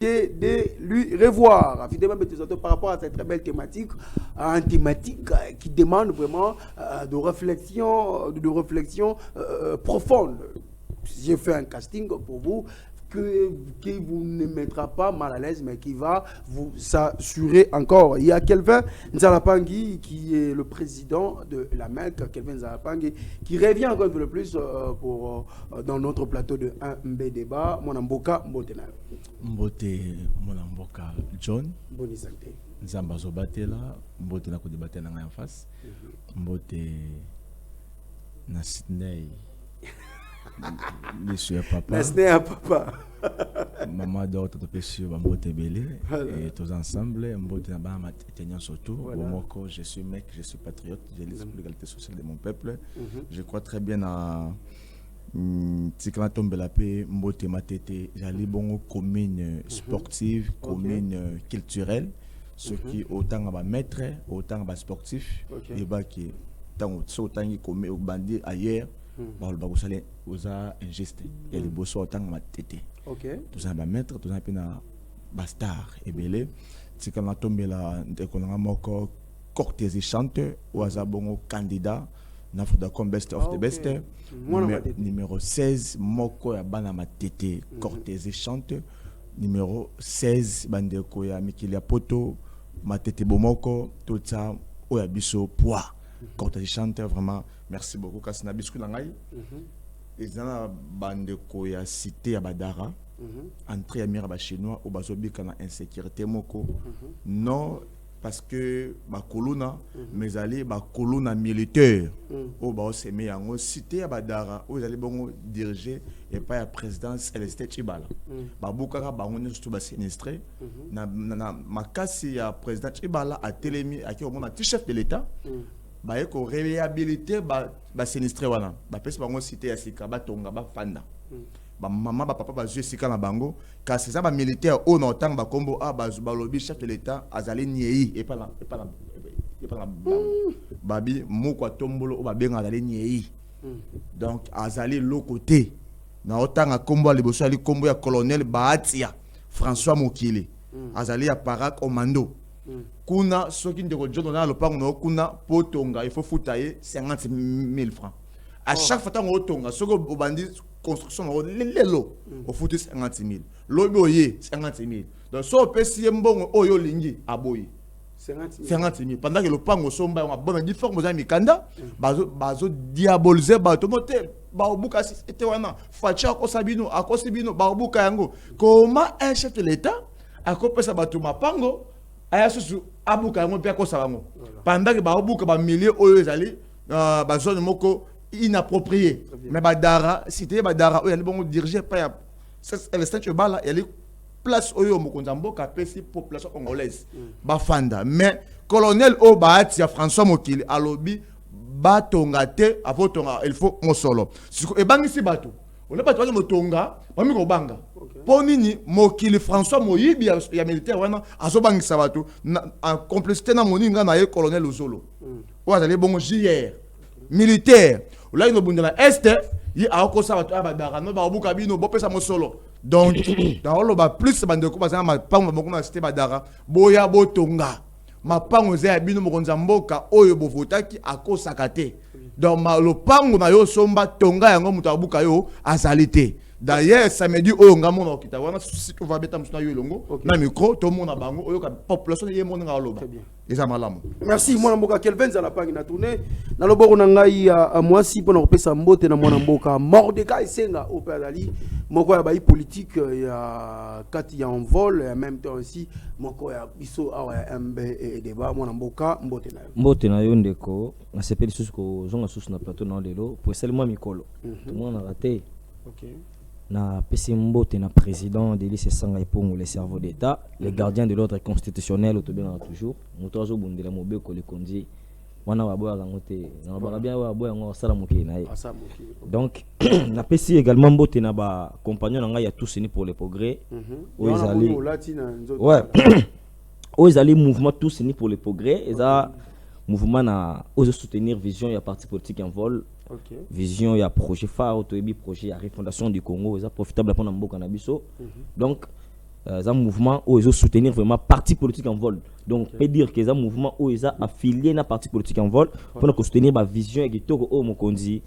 de lui revoir. Par rapport à cette très belle thématique, une thématique qui demande vraiment de réflexion profonde. J'ai fait un casting pour vous qui vous ne mettra pas mal à l'aise, mais qui va vous s'assurer encore. Il y a Kelvin Nzalapangi, qui est le président de la MEC, Kelvin Nzalapangi, qui revient encore un peu plus dans notre plateau de 1B débat. Mon amboka, mbotena. Mbote, mon amboka, John. Bonne santé. Nzamba zobatela, mbote na ko débattre na en face. Mbote na Sydney. Monsieur papa. Monsieur papa. Maman d'autres monsieur mbote belé et tous ensemble mbote na ba matenyan surtout. Bomoko, je suis mec, je suis patriote, j'ai l'égalité sociale de mon peuple. Je crois très bien à Tikana Tombelape, mbote matete, j'allais bon commune sportive, commune culturelle, ce qui autant à maître, autant à sportif, et bah qui tant qui commet au bandit ailleurs. Bah le bagosale osa injuste et les bosso autant ma tété. Tout ça va mettre tout ça pena bastard et belé c'est quand on tombe là qu'on a moko cortège chanteur ou asa bon candidat na foda comme best of the best numéro 16 moko ya bana ma tété cortège chanteur numéro 16 bandeko ya Mikilia Poto ma tété bomoko tout ça o ya biso poids cortège chanteur vraiment. Merci beaucoup. Kasina biscuit langai. Ils ont bande koya cité à Badara. Entrée à Miraba chinois au bazobi kana insécurité moko. Non parce que ba koluna mais allez ba koluna militaire. Au ba semé yango cité à Badara où ils allaient bon diriger et pas la présidence Célestin Chibala. Ba bukaka ba on surtout ba sinistré. Na makasi ya président Chibala a télémi à qui au monde chef de l'état. Ba eko réhabiliter ba sinistré wana ba pesa bango cité ya sika ba tonga ba fanda ba maman ba papa ba jeu sika na bango ka c'est ça ba militaire au no tang ba kombo a ba lobby chef de l'état azali niei et pas la babi moko tombolo o ba benga azali niei donc azali l'autre côté na otanga kombo le boso ali kombo ya colonel Baatia François Mokili azali ya para commando kuna soki ndeko jodo na lopango no kuna potonga il faut foutailler 50 000 francs à chaque fois tango otonga soko obandi construction no lelo o foutu 50 000 lobi oye 50 000 donc so pesi mbongo oyo lingi aboyi 50 000 pendant que lopango somba on a bonne difforme za mikanda bazo diaboliser ba to motel ba obuka c'était wana facha ko sabino akosibino ba obuka yango comment un chef de l'état akopesa bato mapango aya susu abuka yango pia ko sabango pendant que ba obuka ba milliers oyo ezali ba zone moko inapproprié mais badara cité badara oyo ali bongo diriger pas ya Célestin Chibala elle place oyo mokonza mboka pesi population congolaise ba fanda mais colonel o Baatia François Mokili alobi batonga te avotonga il faut mosolo siko ebangisi bato on n'est pas toi motonga bami ko banga ponini Mokili François Moyibi ya militaire wana azobangisa bato en complicité na moninga na ye colonel Ozolo o azali bongo JR militaire là ino bundela est yi akosa bato abadara no ba obuka bino bopesa mosolo donc dans le bas plus bandeko bazana mapango moko na cité badara boya botonga mapango za bino mokonza mboka oyo bovotaki akosaka te donc lopango na yo somba tonga yango muto abuka yo azalité. D'ailleurs, samedi, on va mon okita. Si on va mettre un longo, na micro, tout le monde a bango, oyo ka population yé mon ngaloba. Les amalam. Merci, moi mboka Kelvin za la pagi na tourner. Na loboko na ngai a moi si pour pesa mbote na mwana mboka Mordecai Senga au pedali. Moko ya bayi politique ya kati ya en vol et en même temps aussi moko ya biso awa ya MB et débat mwana mboka mbote na yo. Mbote na yo ndeko na sepeli susko zonga susu na plateau na lelo pour seulement mikolo. Tout le monde a raté. OK. Na PC Mbote na président de l'ICE Sanga Epongo les cerveaux d'État, les gardiens de l'ordre constitutionnel au bien toujours, motozo bundela mobeko le kondi wana waboya langote na barabia waboya ngo sala moki na ye. Donc na PC également Mbote na ba compagnon nga ya tous unis pour le progrès. Oizali ouais. Oizali mouvement tous unis pour le progrès et ça mouvement na ose soutenir vision ya parti politique en vol. Vision, il y a projet phare, projet, il y a refondation du Congo, c'est profitable pour Nambo Canabiso. Donc, un mouvement où ils ont soutenir vraiment parti politique en vol. Donc, on peut dire que c'est un mouvement où ils ont affilié à parti politique en vol pour soutenir ma vision et que tout le monde dit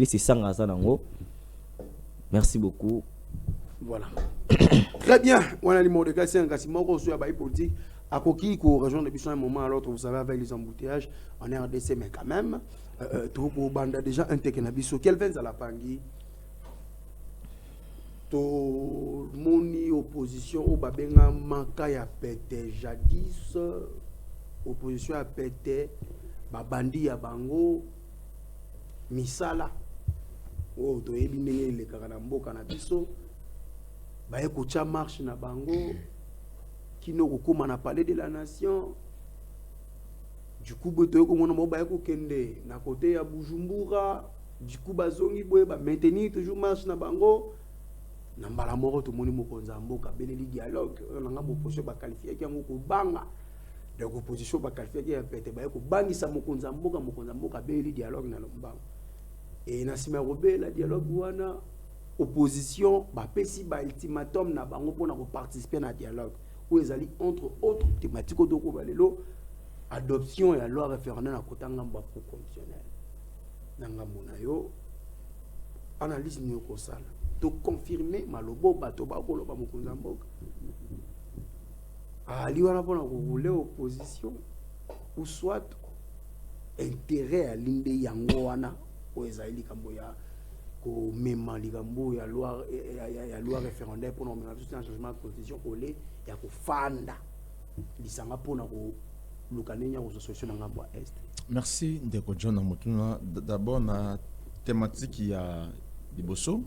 c'est ça. Merci beaucoup. Voilà. Très bien. On a les mots de Gassi, sur la politique. À Koki, pour rejoindre le un moment à l'autre, vous savez, avec les embouteillages, on est en RDC, mais quand même, tout pour banda déjà un tekenabiso. Quel vin à la pangui? To moni opposition au babenga manka ya pété jadis, opposition a pété, babandi ya bango, misala. Oh, to ebi ndenge le kakanamboka na biso. Baye kocha marche na bango. Qui nous recommande à parler de la nation. Du coup, Botoyo comme on a kende na côté à Bujumbura. Du coup, bazongi boye ba maintenir toujours marche na bango. Na mbala moko to moni mokonza mboka beneli dialogue. On a opposition ba qualifier ki ngoko banga. De opposition ba qualifier ki pete ba ko bangisa mokonza mboka beneli dialogue na lombango. Et na sima robé la dialogue wana opposition ba pesi ba ultimatum na bango pour na participer na dialogue. Où ils allaient entre autres thématiques au adoption et la loi référendaire à côté ngamba pour conditionnel. Nangamona yo analyse ni ko sala. To confirmer malobo bato ba ko loba mokonza mboka. Ali wana pona ko rouler opposition ou soit intérêt à l'inde yango wana où ils allaient kambo ya ko mema likambo ya loi référendaire pour nommer un changement de constitution olé ya ko fanda lisanga pona ko lukanenya ko solution na ngambo est. Merci ndeko John Motuna. D'abord na thématique ya liboso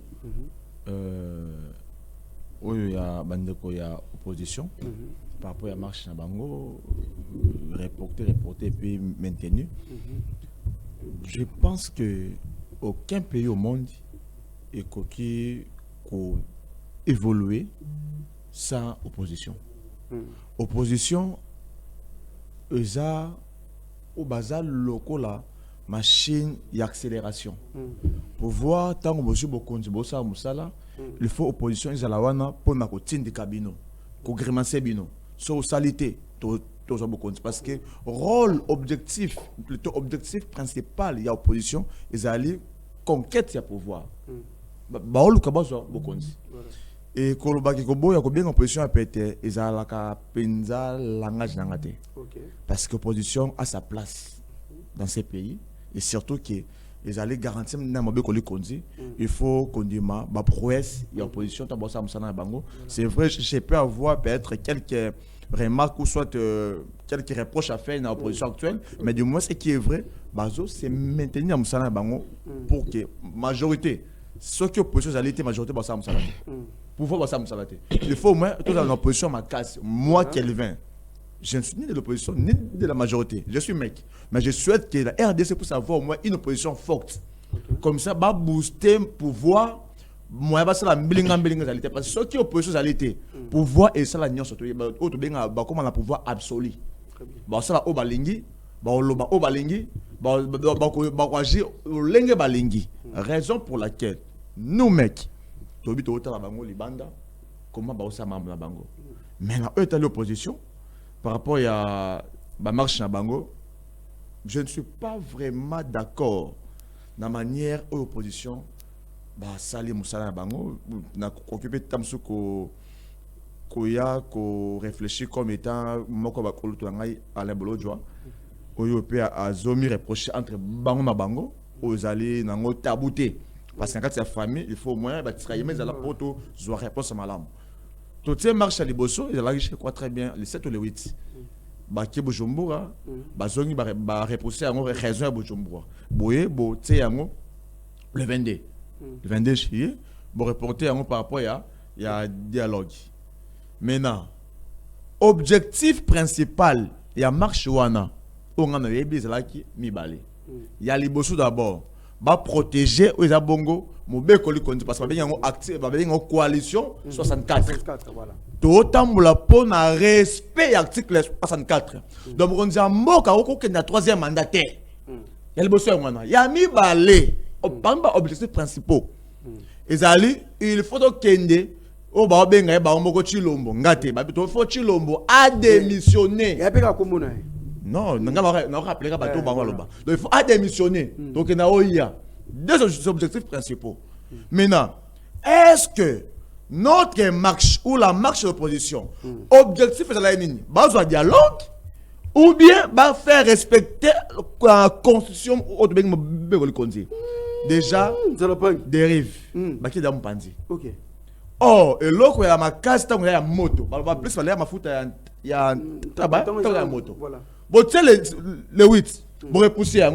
oyo ya bandeko ya opposition par rapport à marche na bango reporter puis maintenu. Je pense que aucun pays au monde est qui évoluer sans opposition. Opposition, au bazar local machine d'accélération. Pour voir tant que monsieur Bokonzi bossa musala, il faut opposition izalawana pour na kotine de cabino, ko grimacer bino, so salité parce que rôle objectif, plutôt objectif principal, il y a opposition, ils allaient conquête ya pouvoir. Baolu kabazo Bokonzi. Et kolobaki koboya ko bien opposition a pété, ils allaient ka penza langage nangate. Parce que l'opposition a sa place dans ces pays et surtout que ils allaient garantir il faut qu'on dise ma prouesse il y a opposition c'est vrai je peux avoir peut-être quelques remarques ou soit quelques reproches à faire dans l'opposition actuelle mais du moins ce qui est vrai c'est maintenir Moussana Bango pour que majorité ceux qui opposition allait être majorité pouvoir il faut au moins tout dans l'opposition ma casse moi Kelvin. Je ne suis ni de l'opposition ni de la majorité. Je suis mec. Mais je souhaite que la RDC puisse avoir au moins une opposition forte. Comme ça, va booster le pouvoir. Moi, je vais faire la parce que ceux qui opposent à l'opposition, pouvoir et ça, la nuance, comment on a pouvoir absolu. Ça, la obalingi, obalingi, raison pour laquelle nous, mecs, comment on a bango. Maintenant, eux, tu as l'opposition. Par rapport à la marche na bango, je ne suis pas vraiment d'accord dans la manière où l'opposition sali musala na bango na occupé tamsu ko réfléchir comme étant moko ba koluto ngai Alain Bolodjoa oyo pe azomi reprocher entre bango na bango aux allés nango tabouté parce que quand c'est famille il faut au moins travailler mais à la poto zo réponse à malam. Tout ces marches à Liboso, ils allaient je crois très bien les 7 ou les 8. Baki Bujumbura, bazongi ba repousser en raison à Bujumbura. Boye bo té yango le 22. Le 22 juillet, bo reporter yango par rapport il y a dialogue. Maintenant, objectif principal, il y a marche wana. On a yebi zalaki mibale. Il y a Liboso d'abord, ba protéger aux abongo. Moube koli kondi parce que ba benga actif ba benga coalition 64 voilà d'autant la pour na respect article 64 donc on dit mboka oko ke na troisième mandataire ya liboso ya mwana ya mibale pamba objectif principaux ezali il faut donc kende Oh ba benga ba moko Chilombo ngate ba to fo Chilombo a démissionné. Ya peka komona. Non, nga na rappeler ka bato bango loba. Donc il faut a démissionner. Donc na oya. Deux objectifs principaux. Maintenant, est-ce que notre marche ou la marche de l'opposition, objectif est la ligne, besoin de dialogue ou bien faire respecter la constitution au déjà dérive. Baki da mpandi. OK. Oh, et l'autre il y a ma case tant il y a moto. Ba plus il y a ma foot il y a ta moto. Voilà. Bon tu le 8 pour repousser un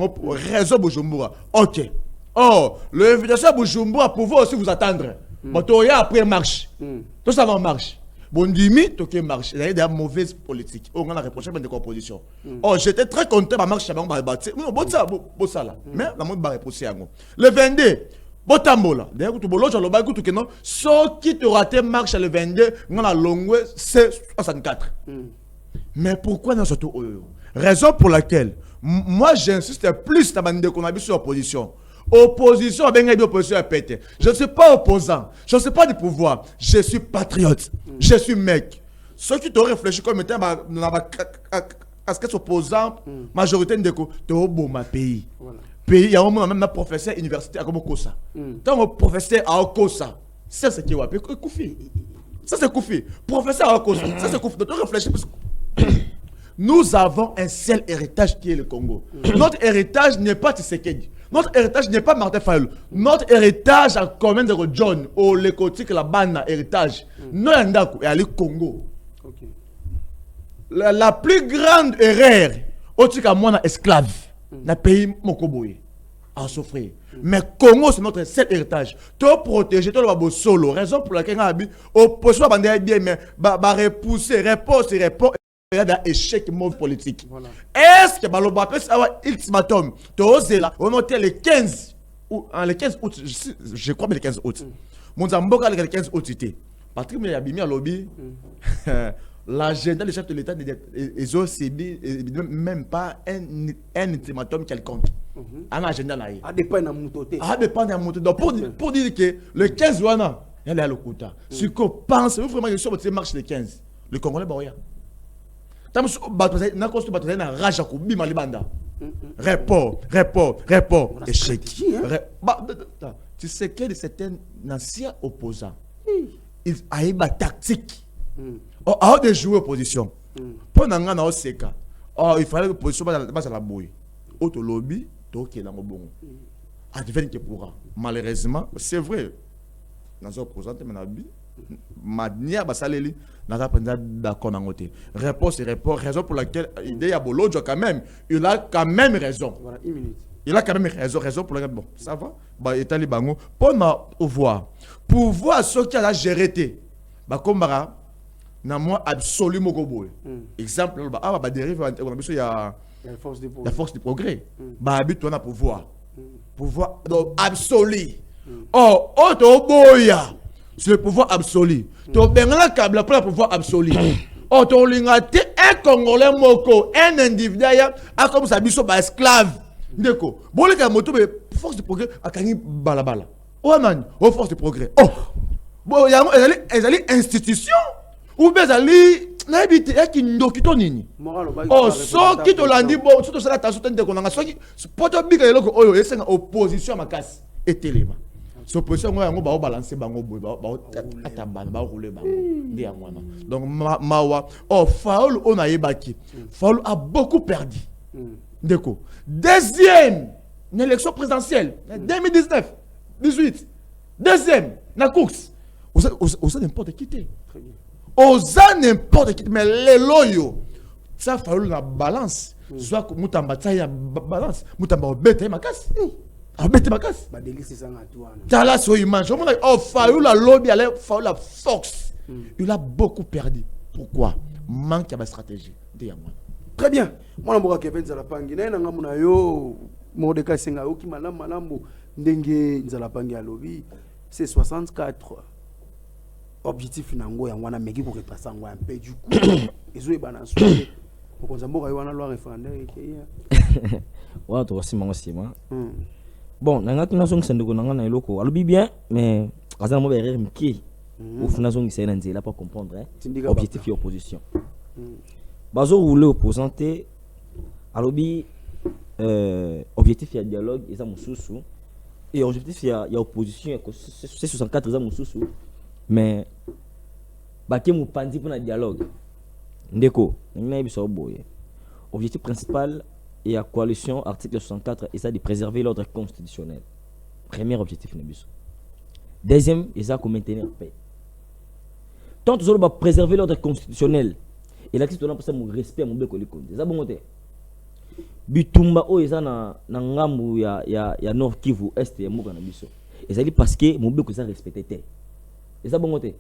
réseau Bujumbura. OK. Oh, l'invitation à Bujumbura pouvoir aussi vous attendre. Bon, tu as après marche. Tout ça va marche. Bon, dimi, tu as marche. Il y a des mauvaises politiques. On a reproché de composition. Oh, j'étais très content de la marche. Bon, ça là. Mais la mode va repousser un le 22. Botambola. D'ailleurs, tu bolo sur le bas, tu non. Sauf qui te raté marche le 22, on a longue, c'est 64. Mais pourquoi non surtout raison pour laquelle moi j'insiste plus dans la qu'on a vu sur l'opposition. Opposition, opposition à péter. Je ne suis pas opposant, je ne suis pas du pouvoir, je suis patriote, je suis mec. Ceux qui t'ont réfléchi comme étant dans la casquette opposant, majorité de co, tu es beau ma pays. Pays, il y a même un professeur universitaire comme Kosa. Tant que professeur à Kosa, c'est ce qui est appelé Koufi. Ça c'est Koufi. Professeur à Kosa, ça c'est Koufi. Donc réfléchis. Nous avons un seul héritage qui est le Congo. Notre héritage n'est pas Tshisekedi. Notre héritage n'est pas Martin Fayulu. Notre héritage en commun de John, ou le côté la bande héritage. Nous et aller Congo. La plus grande erreur, au-dessus qu'à moi, esclave, dans le pays Mokoboye, à souffrir. Mais Congo, c'est notre seul héritage. Tu protéger, tu le solo. Raison pour laquelle on a dit, opposition à bien, mais repousser, réponse. Il y a un échec mauvais politique. Voilà. Est-ce que Baloba peut avoir ultimatum? Tu oses là, on note le 15 août, je crois que le 15 août. Mon Zamboka le 15 août, c'était. Patrick Meyabimi à lobby, l'agenda du chef de l'État, ils ont même pas un ultimatum quelconque. Un agenda là. À dépend de mon côté. À dépend de mon côté. Donc pour dire que le 15 août, il y a le quota. Ce qu'on pense, vraiment, il y a une marche le 15. Le Congolais, bah, report, échec. Tu sais que certains anciens opposants, ils ont une tactique. Avant de jouer opposition, pour nous il fallait que l'opposition soit la bouille. Autre lobby, qui est dans le bon. Advienne qui pourra. Malheureusement, c'est vrai. Dans un opposant, Madnia Basaleli n'a pas d'accord dans côté. Réponse et réponse, raison pour laquelle il y a Bolodjo quand même, il a quand même raison. Voilà, une minute. Il a quand même raison pour laquelle bon, ça va. Bah État Libango pour pouvoir ce qui a géré bah comme bara na moi absolument goboy. Exemple bah dérive on a besoin il y a la force du progrès. Bah habite on a pouvoir donc absolu. Oh auto boya. C'est le pouvoir absolu. Tu as un câble pour le pouvoir absolu. Oh, tu as un Congolais moko, un individu, comme ça, il est esclave. D'accord. Bon, les gars, force de progrès, à Kani Balabala. Oh, man, oh, force de progrès. Oh, bon, il y a une institution. Ou bien, il y a une institution. Oh, ce qui te l'a dit, bon, surtout ça, tu as soutenu de Konanga. Ce qui, pour te dire que il y a une opposition à ma casse. Et téléma. L'opposition va balancer bango rouler bango. Donc mawa Faoul on a ébaki. Faoul a beaucoup perdu. Déco. Deuxième élection présidentielle 2019 18. Deuxième na course. Osa n'importe qui t'es. Osa n'importe qui mais les loyaux. Ça Faoul na balance. Soit mutamba ya balance. Mutamba bête ma casse. Abete bakas. Ba délice ça na toi. Tala so image. Oh Fayoul la lobby allait Fayoul la force. Il a beaucoup perdu. Pourquoi? Manque de stratégie. Très bien. Moi na boka Kevin Nzalapangi na ngamu na yo Mordecai Senga oki malambo ndenge Nzalapangi a lobby c'est 64 objectif nango ya wana meki ko retracer ngo un peu du coup ezo ebana so ko nzamboka yo wana loi référendaire ekeya. Wa to wasima ngosima. Bon, nanga tuna song sendoko nanga na eloko alobi bien mais azana mo berere mki Au final, c'est un là pour comprendre. Objectif et opposition. Bazo roulé opposanté. Alors, objectif et dialogue, ils ont sous. Et objectif, il y a opposition, c'est 64 ans sous. Mais, baké mou pandi pour un dialogue. Ndeko, objectif principal et la coalition article 64 et ça de préserver l'ordre constitutionnel. Premier objectif Nebus. Deuxième, et ça pour maintenir la paix. Tant que nous préserver l'ordre constitutionnel et l'acte pour ça mon respect mon beko likonde. Ça bon côté. Bitumba o eza na ngambu ya Nord Kivu Est ya moka na biso. Et ça dit parce que mon beko ça respecté té. Et ça bon côté.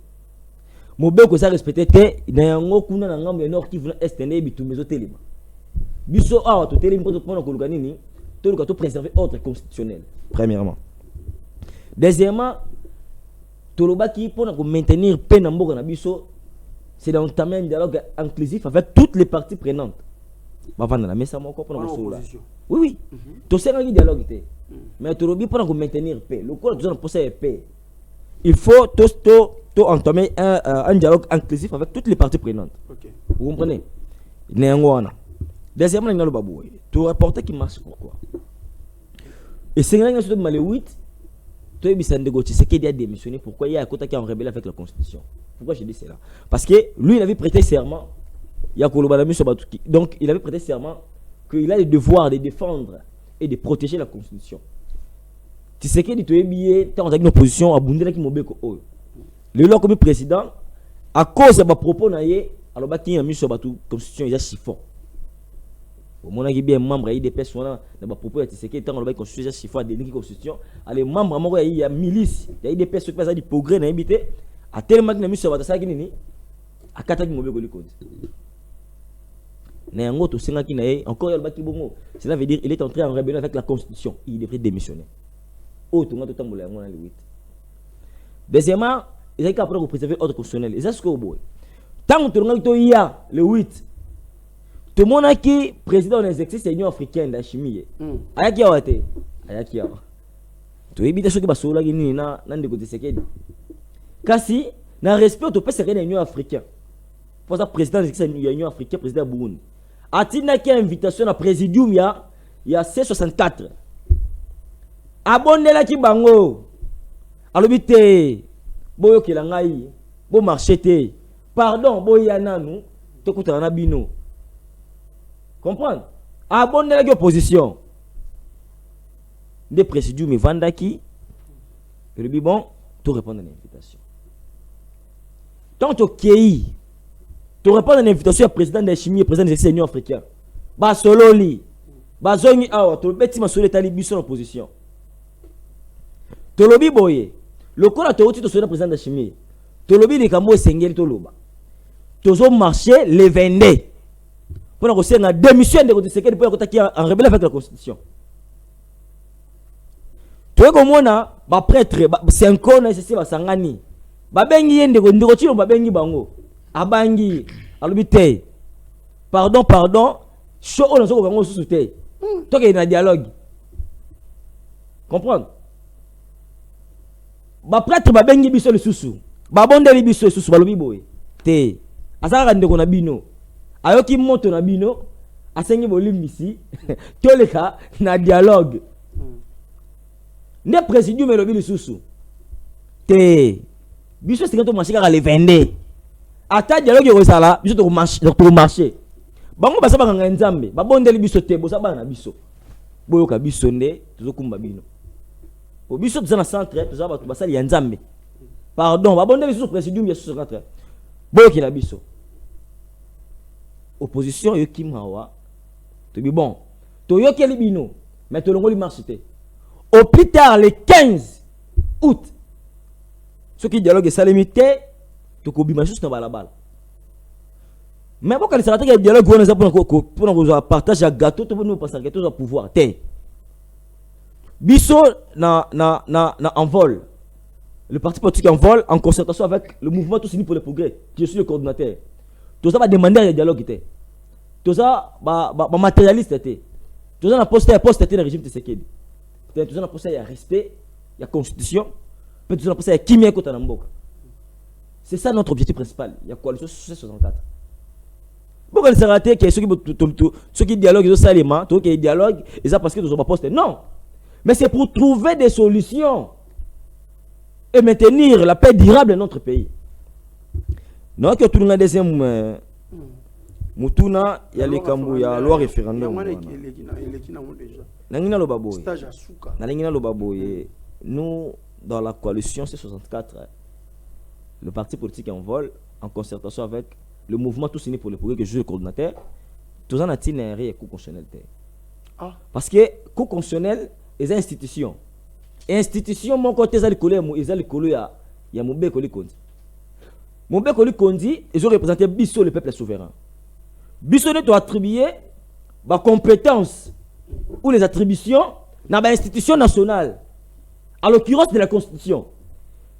Mon beko ça respecté té na yango kuna na ngambu ya Nord Kivu Est ne bitumba zo telema. Biso awa to telema pour prendre ko lukanini, to luka to préserver ordre constitutionnel. Premièrement. Deuxièmement, Tolobaki pour maintenir paix dans Mboka na biso, c'est d'entamer un dialogue inclusif avec toutes les parties prenantes. Avant la messe à mon corps pour nous. Oui, oui. Tout ça un dialogue té. Mais Tolobi pour maintenir paix. Le corps besoin de poser paix. Il faut tout entamer un dialogue inclusif avec toutes les parties prenantes. OK. Vous comprenez? Néangwana. Deuxièmement, il y a le babou. Tout rapporter qui marche pourquoi? Et c'est un sur le 8. Toi, c'est qu'il a démissionné. Pourquoi il y a un côté qui est en rébellion avec la Constitution? Pourquoi je dis cela? Parce que lui, il avait prêté serment. Donc, il avait prêté serment qu'il a le devoir de défendre et de protéger la Constitution. Tu sais qu'il dit billet, tu as une opposition à Bundela qui m'a dit le loi comme président, à cause de ma propos, alors qu'il y a mis sur la Constitution, il y a chiffon. Au moment où il y a un membre des personnes dans ma propos, tu sais qu'il y a une constitution, chiffon, des constitution. Les membres, il y a milice, il y a des personnes qui ont des progrès dans l'habité. À tellement qu'il y a mis sur la Constitution, à 4 ans, il y a un code. Encore cela veut dire qu'il est entré en rébellion avec la Constitution. Il devrait démissionner. Deuxièmement, il y a qu'après préserver l'ordre constitutionnel. Et ça, c'est ce que vous tant que il y a le 8, tout le monde qui est président de l'exercice de l'Union africaine de la chimie. Ayaki awate. Ayaki awa. Tu es bien sûr que basola gini na ndeko Tshisekedi. Kasi na respect au PCR de l'Union africaine. Pour ça président de l'exercice de l'Union africaine, président Burundi. A-t-il une invitation à présidium il y a C64. Abonne la ki bango. Alobite boyo ke la ngai bo marché pardon boyana nous to kutana na bino. Comprendre? Abonne la opposition. Des présidium vendaki. Et le bon tout répondre à l'invitation. Tant que KI tu réponds à l'invitation du président de la chimie et président de l'Union africaine. Basololi. Bazongi awa. Tu beti masole tali biso en opposition. Tu lobi boye. Le corps a te outi to président de la chimie. Tu lobi de kamo sengeli to loba. Tu zo marché le 22. Pour que c'est la démission de Tshisekedi pour que tu en rébellion avec la constitution. Tu es comme on ba prêtre c'est un corps nécessaire ba sangani. Ba bengi yende ko ndiko chilo ba bengi bango. Abangi alubite pardon show on zo ko sous te to ke na dialogue comprendre ba prêtre ba bengi biso le susu ba bondeli biso le susu ba lobi boy te asaka ndeko na bino ayoki moto na bino asengi bolimbisi toleka na dialogue ne présidium lobi le susu te biso c'est quand on marche le 22. Ata dialogue yo sala biso to marché bango basa banga nzambe babondeli biso te bosa bana biso boyoka biso nde tozokumba bino o biso tozana centre tozaba to basali ya nzambe pardon babondeli biso présidium ya 64 boyoki la biso opposition yo kimhawa to bi bon to yokeli bino mais to longoli marché te au plus tard le 15 août ce qui dialogue est salimité to ko bima juste na balabala mais pourquoi les sénateurs qui dialogue on pour partage à gâteau to nous passer gâteau au pouvoir té biso na en vol le parti politique en vol en concertation avec le mouvement tous unis pour le progrès qui je suis le coordinateur tout ça va demander un dialogue té tout ça ba matérialiste té tout ça na poste té le régime Tshisekedi tout ça na poste ya respect ya constitution peut tout ça na poste ya kimia kota na mboka C'est ça notre objectif principal. Il y a coalition 64. Pourquoi il s'est raté que ceux qui dialoguent, ils ont salement, ceux qui dialoguent, ils ont parce qu'ils ont pas posté. Non. Mais c'est pour trouver des solutions et maintenir la paix durable dans notre pays. Non, que tout le monde deuxième Mutuna, il y a les Kambou, il y a la loi référendum. Nous, dans la coalition C64, le parti politique en vol, en concertation avec le mouvement Tous Unis pour le Progrès, que je suis le coordinateur, tous en a-t-il un coup constitutionnel. Parce que coup constitutionnel, les institutions. Institutions, mon côté, ils ont collé, il y a mon bec collé Kondi. Mon bec collé Kondi, ils ont représenté Bissot, le peuple souverain. Bissot doit attribuer ma compétence ou les attributions dans l'institution nationale, à l'occurrence de la Constitution.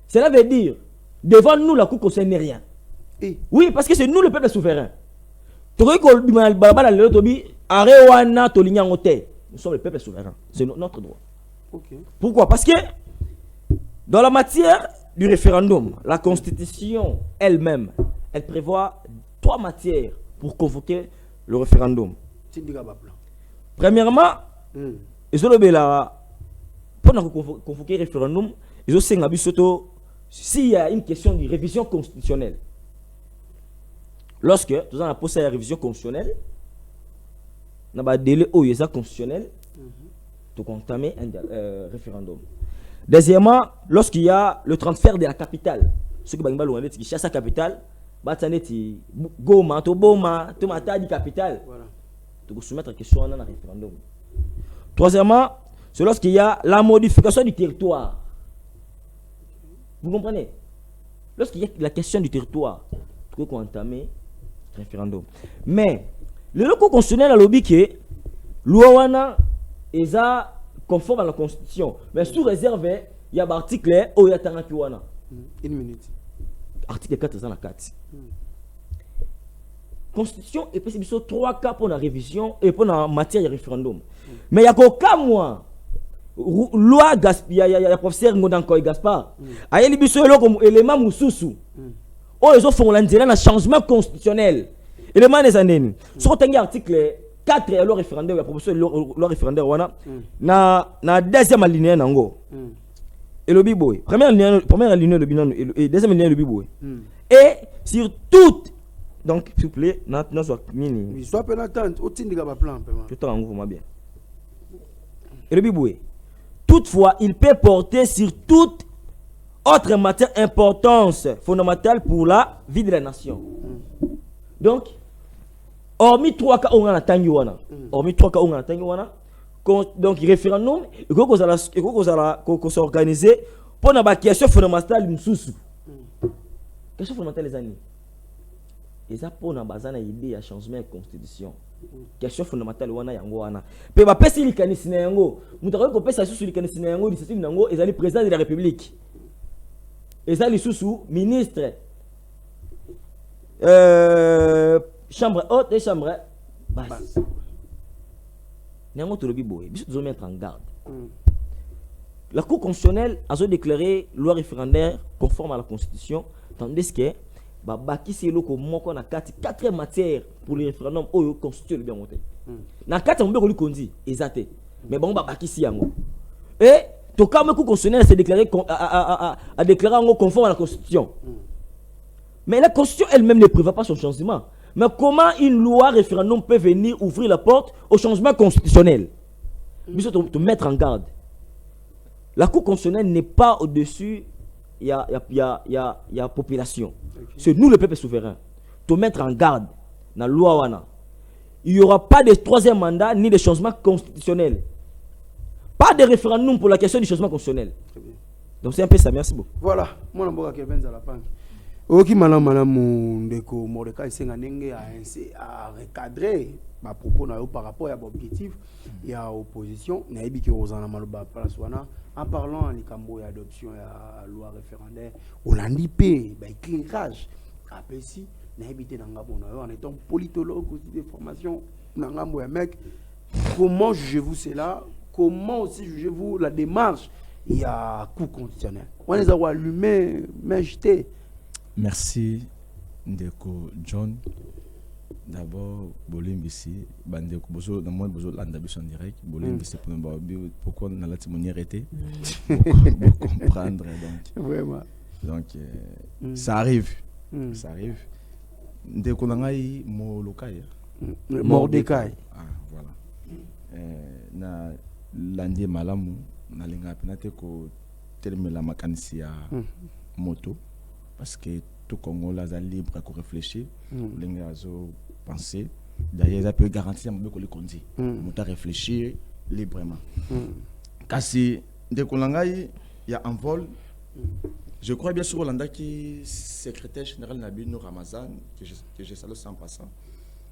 Cela veut dire, devant nous, la Cour constitutionnelle n'est rien. Oui, parce que c'est nous le peuple souverain. Nous sommes le peuple souverain. C'est notre droit. Pourquoi? Parce que dans la matière du référendum, la Constitution elle-même, elle prévoit 3 matières pour convoquer le référendum. Premièrement, pour convoquer le référendum, s'il y a une question de révision constitutionnelle. Lorsque nous avons posé la révision constitutionnelle, nous avons un délai constitutionnel pour entamer un référendum. Deuxièmement, lorsqu'il y a le transfert de la capitale, ce qui est chasse la capitale, Goma, Toboma, Tomata di capitale, pour soumettre la question dans un référendum. Troisièmement, c'est lorsqu'il y a la modification du territoire. Vous comprenez? Lorsqu'il y a la question du territoire, il faut entamer le référendum. Mais le locaux constitutionnel a lobby que l'Ouawana est conforme à la Constitution. Mais sous réserve, il y a l'article où il y a Tangakiwana. Une minute. Article 404. Constitution et puis c'est 3 cas pour la révision et pour la matière de référendum. Mais il y a qu'aucun mois. Loi il y a professeur Ngodankoy Gaspard. Il y a des éléments moussous. Oh, ils ont fait un changement constitutionnel. Élément des années. Sur l'article 4 la loi référendaire, la proposition de loi référendaire, na deuxième alinéa nango. Et le biboy. Première alinéa le binan et deuxième alinéa le biboy. Et sur toute, donc s'il vous plaît, maintenant soit mini. Oui, soit pénatante, au tindi gaba plan paiement. Tout en vous bien. Et le biboy. Toutefois, il peut porter sur toute autre matière importance fondamentale pour la vie de la nation. Donc, hormis 3 cas où on a tangiwana, donc référendum, il faut qu'on s'organise pour la question fondamentale msusu. Question fondamentale les années. Et ça pour na bazana idée à changement de constitution. Question fondamentale wana yango wana. Pe ba pesi likanisi na yango, mutako ko pesa susu likanisi na yango, discipline nango ezali président de la République. Ezali susu ministre chambre haute et chambre basse. Nango to lobi boy, biso doit mettre en garde. La Cour constitutionnelle a déclaré loi référendaire conforme à la Constitution, tandis que baki c'est loko moko na 4 matières pour le référendum oyo constitue le bien monté. Na 4 on be kondi exacté. Mais bon baki si yango. Et to quand le Cour constitutionnelle s'est déclaré a déclaré en conforme à la Constitution. Mais la Constitution elle-même ne prévoit pas son changement. Mais comment une loi référendum peut venir ouvrir la porte au changement constitutionnel? Il faut te mettre en garde. La Cour constitutionnelle n'est pas au-dessus, il y a population. Okay. C'est nous le peuple souverain. Te mettre en garde dans la loi wana. Il n'y aura pas de 3e mandat ni de changement constitutionnel. Pas de référendum pour la question du changement constitutionnel. Donc c'est un peu ça, merci beaucoup. Voilà, moi je suis Kevin Zalapang. Ok, madame Ndeko Mordecai Senganenge a recadré ma propos par rapport à l'objectif et à l'opposition. En parlant de l'adoption de la loi référendaire, on a dit éclairage. Après si, en étant politologue aussi de formation, comment jugez-vous cela? Comment aussi jugez-vous la démarche? Il y a coup constitutionnel. On les a allumés, mais jetés. Merci Ndeko John. D'abord, Bolimbisi, Bandeko Bozo, dans moi Bozo Landabiso en direct, Bolimbisi pourquoi on a la timonière été pour comprendre donc. Vraiment. Donc ça arrive. Ça arrive. Ndeko Nangai Molokai. Mordecai. Ah voilà. Na landi malamu na linga penate ko terminer makanisi ya moto parce que tout Congo là est libre à réfléchir, linga azo penser. D'ailleurs ça peut garantir mon ko le kondi. Moto réfléchir librement. Kasi ndeko Nangai il y a un vol. Je crois bien sûr Hollanda qui secrétaire général Nabino Ramazan que je salue sans passant.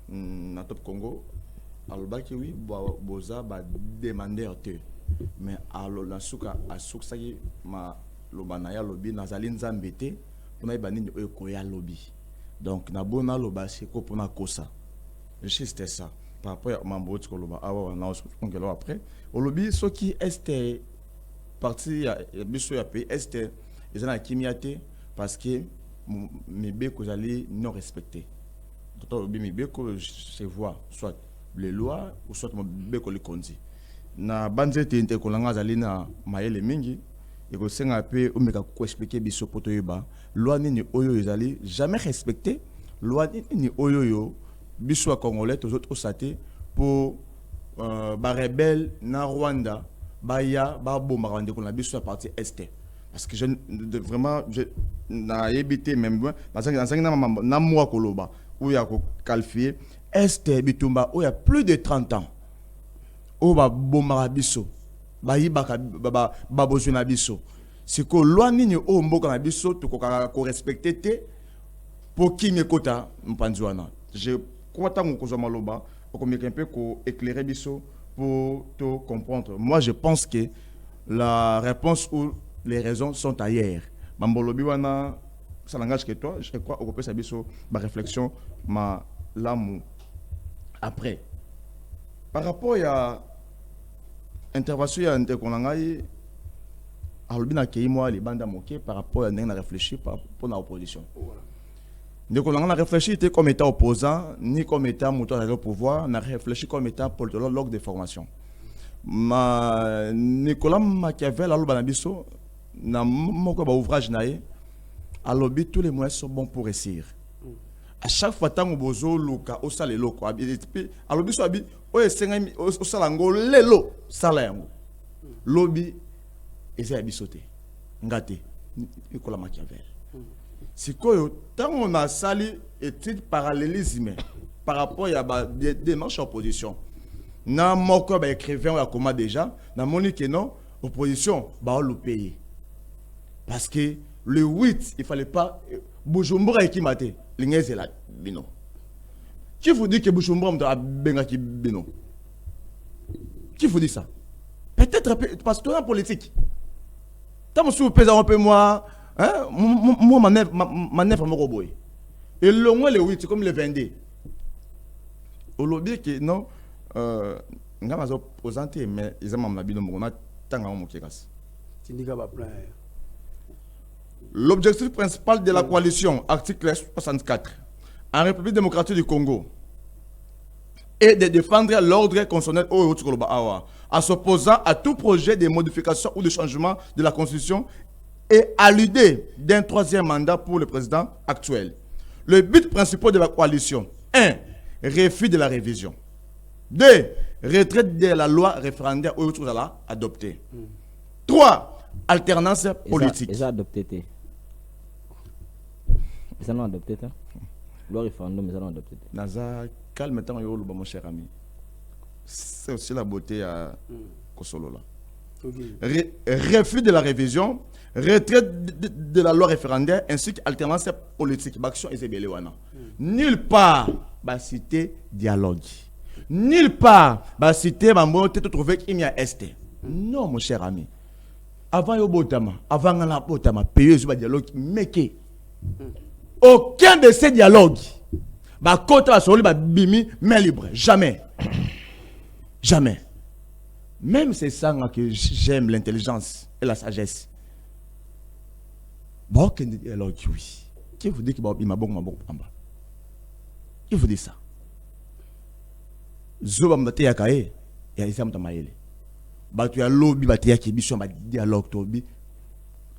Na Top Congo alors que oui boza ba demander te mais alors la suka asuksa ma lobana ya lobby nazali nzambete pona ibani ko ya lobby donc na bona loba c'est ko pona kosa juste ça par rapport à mambo ko loba awa na on que là après au lobby ce qui est parti ya biso ya pays est ils ont akimiate parce que mes beko zali non respecté donc mes beko se voit soit les lois ou soit mon beko le kondi na banzete inte kolanga zali na mayele mingi et ko senga pe o meka ko expliquer biso poto yeba loi ni oyo ezali jamais respecté loi ni oyo yo biso congolais tous autres saté pour ba rebelle na Rwanda ba ya ba bomba rwanda ko na biso partie est parce que je vraiment je na yebité même parce que na moi koloba où ya ko qualifier est bitumba où il y a plus de 30 ans où ba bomba biso ba yibaka ba bozuna biso siko loi nini o mboka na biso to ko respecter te pour qui mekota mpanzwana je crois tant ko zo maloba ko un peu ko éclairer biso pour te comprendre. Moi je pense que la réponse ou les raisons sont ailleurs. Mambolobi wana ça langage que toi je crois au sa biso ma réflexion ma l'amour après par rapport à intervention ya ntekonangai alobina kei moi les bandes moqué par rapport à n'a réfléchi par rapport à opposition ntekonanga na réfléchi comme état opposant ni comme état moteur de pouvoir n'a réfléchi comme état politologue de formation ma Nicolas Machiavel alobana biso na moko ba ouvrage nae alobi tous les moyens sont bons pour réussir. À chaque fois tant bozo luka o sale loko alobi so abi o esenga o sala ngo lelo sala yango lobi eza bisote ngate Nicolas Machiavel sikoyo tant on a sali étude parallélisme par rapport à ba démarche opposition na moko ba écrivain ya comment déjà na moni que non opposition ba le payer parce que le 8 il fallait pas Bujumbura ekimate lingeze la bino. Qui vous dit que Bujumbura m'a benga ki bino? Qui vous dit ça? Peut-être parce que dans la politique. Tant que vous pesez un peu moi, hein, moi manœuvre mon robot. Et le moins le 8 comme le 22. Au lobby que non nga mazo posante mais ils ont ma bino mo na tanga mo kekas. Tindika ba plan. L'objectif principal de la coalition, article 64, en République démocratique du Congo, est de défendre l'ordre constitutionnel en s'opposant à tout projet de modification ou de changement de la Constitution et à l'idée d'un troisième mandat pour le président actuel. Le but principal de la coalition, 1. Refus de la révision. 2. Retraite de la loi référendaire adoptée. 3. Alternance politique. Ils ont adopté. Ils ont adopté. Loi référendum, ils ont adopté. Naza, calme temps, mon cher ami. C'est aussi la beauté à Kosolo là. Refus de la révision, retraite de la loi référendaire ainsi qu'alternance politique. Action et Zébéléwana. Nulle part, bah citer dialogue. Nulle part, bah citer ma montée de trouver qu'il y a esté. Non, mon cher ami. Avant Yobotama, avant la Botama, payer ce dialogue, mais que aucun de ces dialogues, bah côté la solide, bah bimi, mais libre, jamais, jamais. Même c'est ça que j'aime l'intelligence et la sagesse. Bon, aucun dialogue, oui. Qui vous dit qu'il m'a bon pamba? Qui vous dit ça? Zoba mdate ya kae ya isam tamaele. Batu ya lobby bate ya kibiso ba dialogue tobi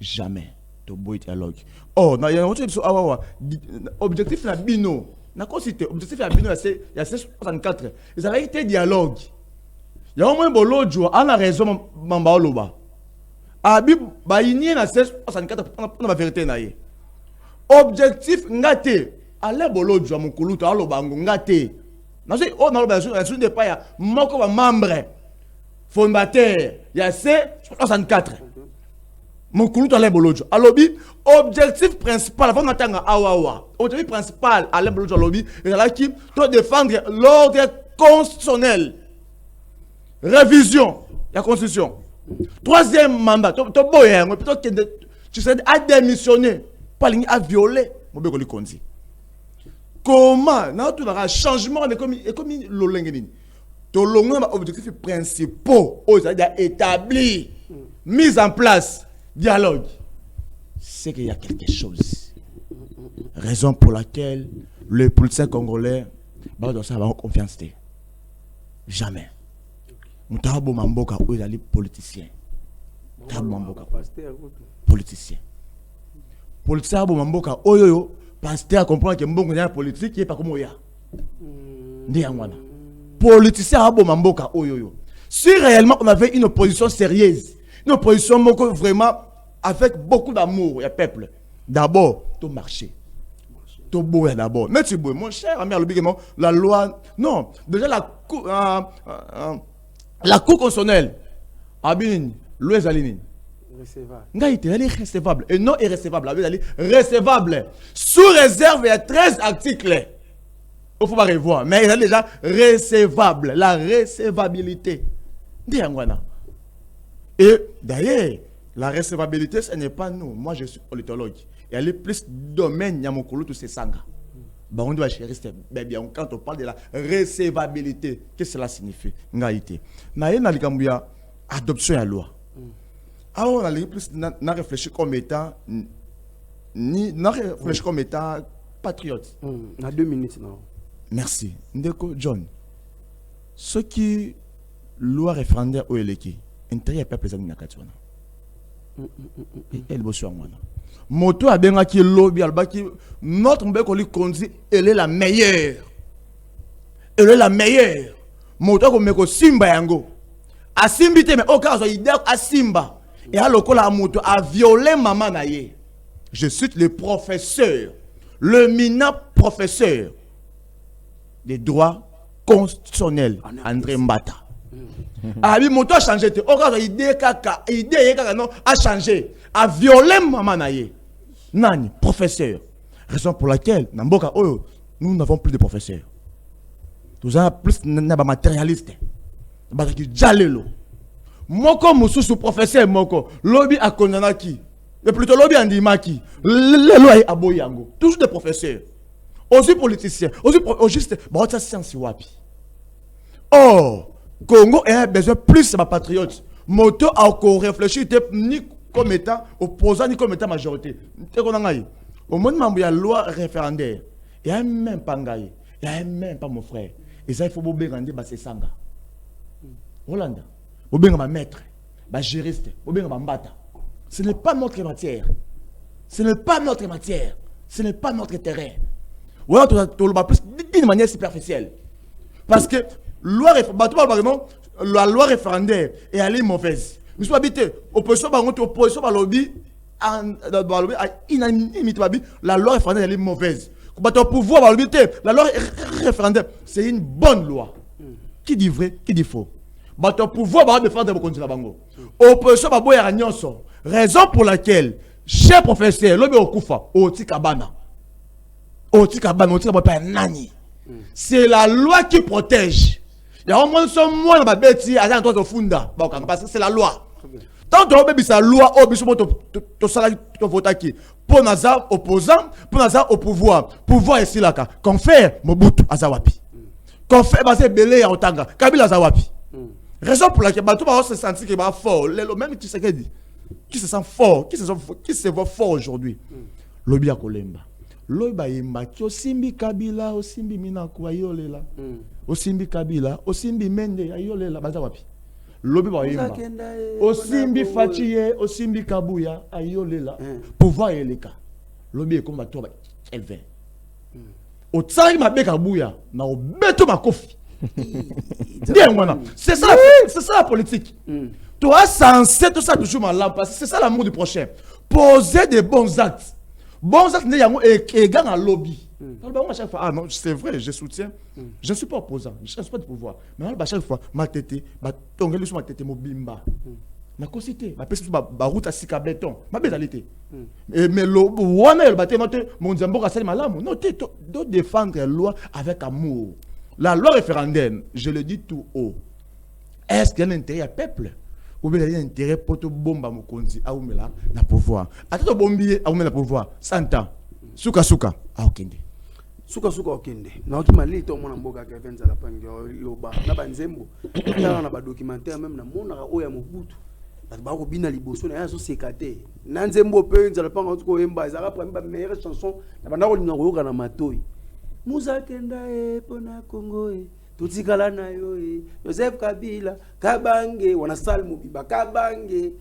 jamais to boy dialogue. Oh na ya autre biso awa objectif na bino. Na cité objectif ya bino c'est ya 64. Ils avaient été dialogue. Ya au moins bolojo a la raison mamba oloba. Abi ba inie na 64 na vérité na ye. Objectif ngate ale bolojo mukuluto aloba ngate. Nazi on a l'obligation de pas moko ba membre fondateur il y a C64 mon kulu to le bolojo alobi objectif principal avant natanga awawa objectif principal à le bolojo alobi et là qui to défendre l'ordre constitutionnel révision la constitution troisième mandat to boyer plutôt que tu sais à démissionner pas ligne à violer mon be ko li konzi. Comment non tout un changement de comme l'olengeni to longa objectif principaux c'est-à-dire établi mise en place dialogue c'est qu'il y a quelque chose raison pour laquelle le politicien congolais va dans ça avoir confiance jamais nous tabo mamboka où les politiciens tabo mamboka politicien politicien tabo mamboka oyoyo pasteur comprend que mbongo ya politique est pas comme oya ndi yangwana politicien abo mamboka oyoyo si réellement on avait une opposition sérieuse une opposition moko vraiment avec beaucoup d'amour ya peuple d'abord to marcher to boya d'abord mais tu boy mon cher ami alobikemo la loi non déjà la cour constitutionnelle abin loi zalinini elle est recevable et non irrecevable. Elle est recevable. Sous réserve, il y a 13 articles. Il faut pas revoir. Mais elle est déjà recevable. La recevabilité. Et d'ailleurs, la recevabilité, ce n'est pas nous. Moi, je suis politologue. Et elle est plus domaine Yamokolo tout ces sangs. On doit chérir. Quand on parle de la recevabilité, qu'est-ce que cela signifie? Ngaïté. Naïna adoption à la loi. Ah, on a plus réfléchi comme étant comme étant patriote. À 2 minutes, non. Merci. Ndeko John. Ce qui loi référendaire au Eleki, intérêt peuple zami nakatwana. Elle bosse en moi. Moto a bien qui lobby albaki notre mbeko li conduit, elle est la meilleure. Elle est la meilleure. Moto ko meko simba yango. A simbité mais au cas où il a simba. Et alors que la moto a violé maman naïe. Je cite le professeur, le minant professeur des droits constitutionnels, André Mbata. Ah oui, moto a changé. Au cas où idée non a changé, a violé maman naïe. Nani, professeur. Raison pour laquelle, nous n'avons plus de professeurs. Nous avons plus de matérialistes. Nous avons jalelo. Moko mususu professeur moko lobby a konanaki et plutôt lobby andimaki le loi aboyango toujours des professeurs aussi politiciens aussi juste bon ça science wapi. Oh Congo a besoin plus de patriotes moto a encore réfléchi ni comme étant opposant ni comme étant majorité te konangai au monde mambo ya loi référendaire il y a même pas ngai il y a même pas mon frère et ça il faut bober rendre ba sanga Hollande. Ou bien ma maître, ma juriste, ou bien ma mbata. Ce n'est pas notre matière. Ce n'est pas notre matière. Ce n'est pas notre terrain. Ou alors tu le plus d'une manière superficielle. Parce que la loi référendaire est allée mauvaise. Nous sommes habités. Opposition par lobby, la loi référendaire est mauvaise. Pouvoir la loi référendaire, c'est une bonne loi. Qui dit vrai, qui dit faux? Bato pouvoir défendre le continent bango. Opposition ba boya nyonso. Raison pour laquelle cher professeur lobi okufa otikabana. Otikabana pas nani. C'est la loi qui protège. Il y a au moins son moi na beti à toi funda parce que c'est la loi. Tant que obebi sa loi obiso to sala to votaki pour naza opposant pour naza au pouvoir. Pouvoir ici là ka. Confère Mobutu azawapi. Confère basé belé ya otanga. Kabila azawapi. Raison pour laquelle tout le monde se sent qu'il va fort. Même qui se sent fort, qui se voit fort aujourd'hui. Lobby à Kolemba. loba yembaki osimbi Kabila osimbi Minaku ayolela osimbi Kabila osimbi Mende ayolela baza wapi lobi ba yemba osimbi Fachiye osimbi Kabuya ayolela pouvoir eleka lobi ekomba to ba elve otsari mabe Kabuya na obeto makofi c'est ça la politique. Toi censé tout ça toujours mal parce que c'est ça l'amour du prochain. Poser des bons actes. Bons actes et gagne à lobby. Ah non, c'est vrai, je soutiens. Je ne suis pas opposant, je ne suis pas de pouvoir. Mais à chaque fois, ma tête, ma tête, mon bimba. Ma cosité, ma peste, ma route à sika béton, ma bézalité. Mais le one, le bâtiment, mon zambo a malam. Non, tu dois défendre la loi avec amour. La loi référendaire, je le dis tout haut. Est-ce qu'il y a un intérêt à peuple? Ou bien il y a un intérêt pour te bomber mon conti à oumela na pouvoir. Attends bombier à oumela pouvoir. 100 ans. Souka souka à okende. Souka souka okende. Na ki mali to mona mboka ka venza la pango loba na banzembo. Na ba documentaire même na mona oya mobutu. Ba ko bina liboso na yazo sekate. Na nzembo pe nza la pango ko yemba ezaka prendre ba meilleure chanson na bana ko linga ko yoka na matoi. Muza kenda pona Congo tutikala na yo Joseph Kabila Kabange wana salmu biba Kabange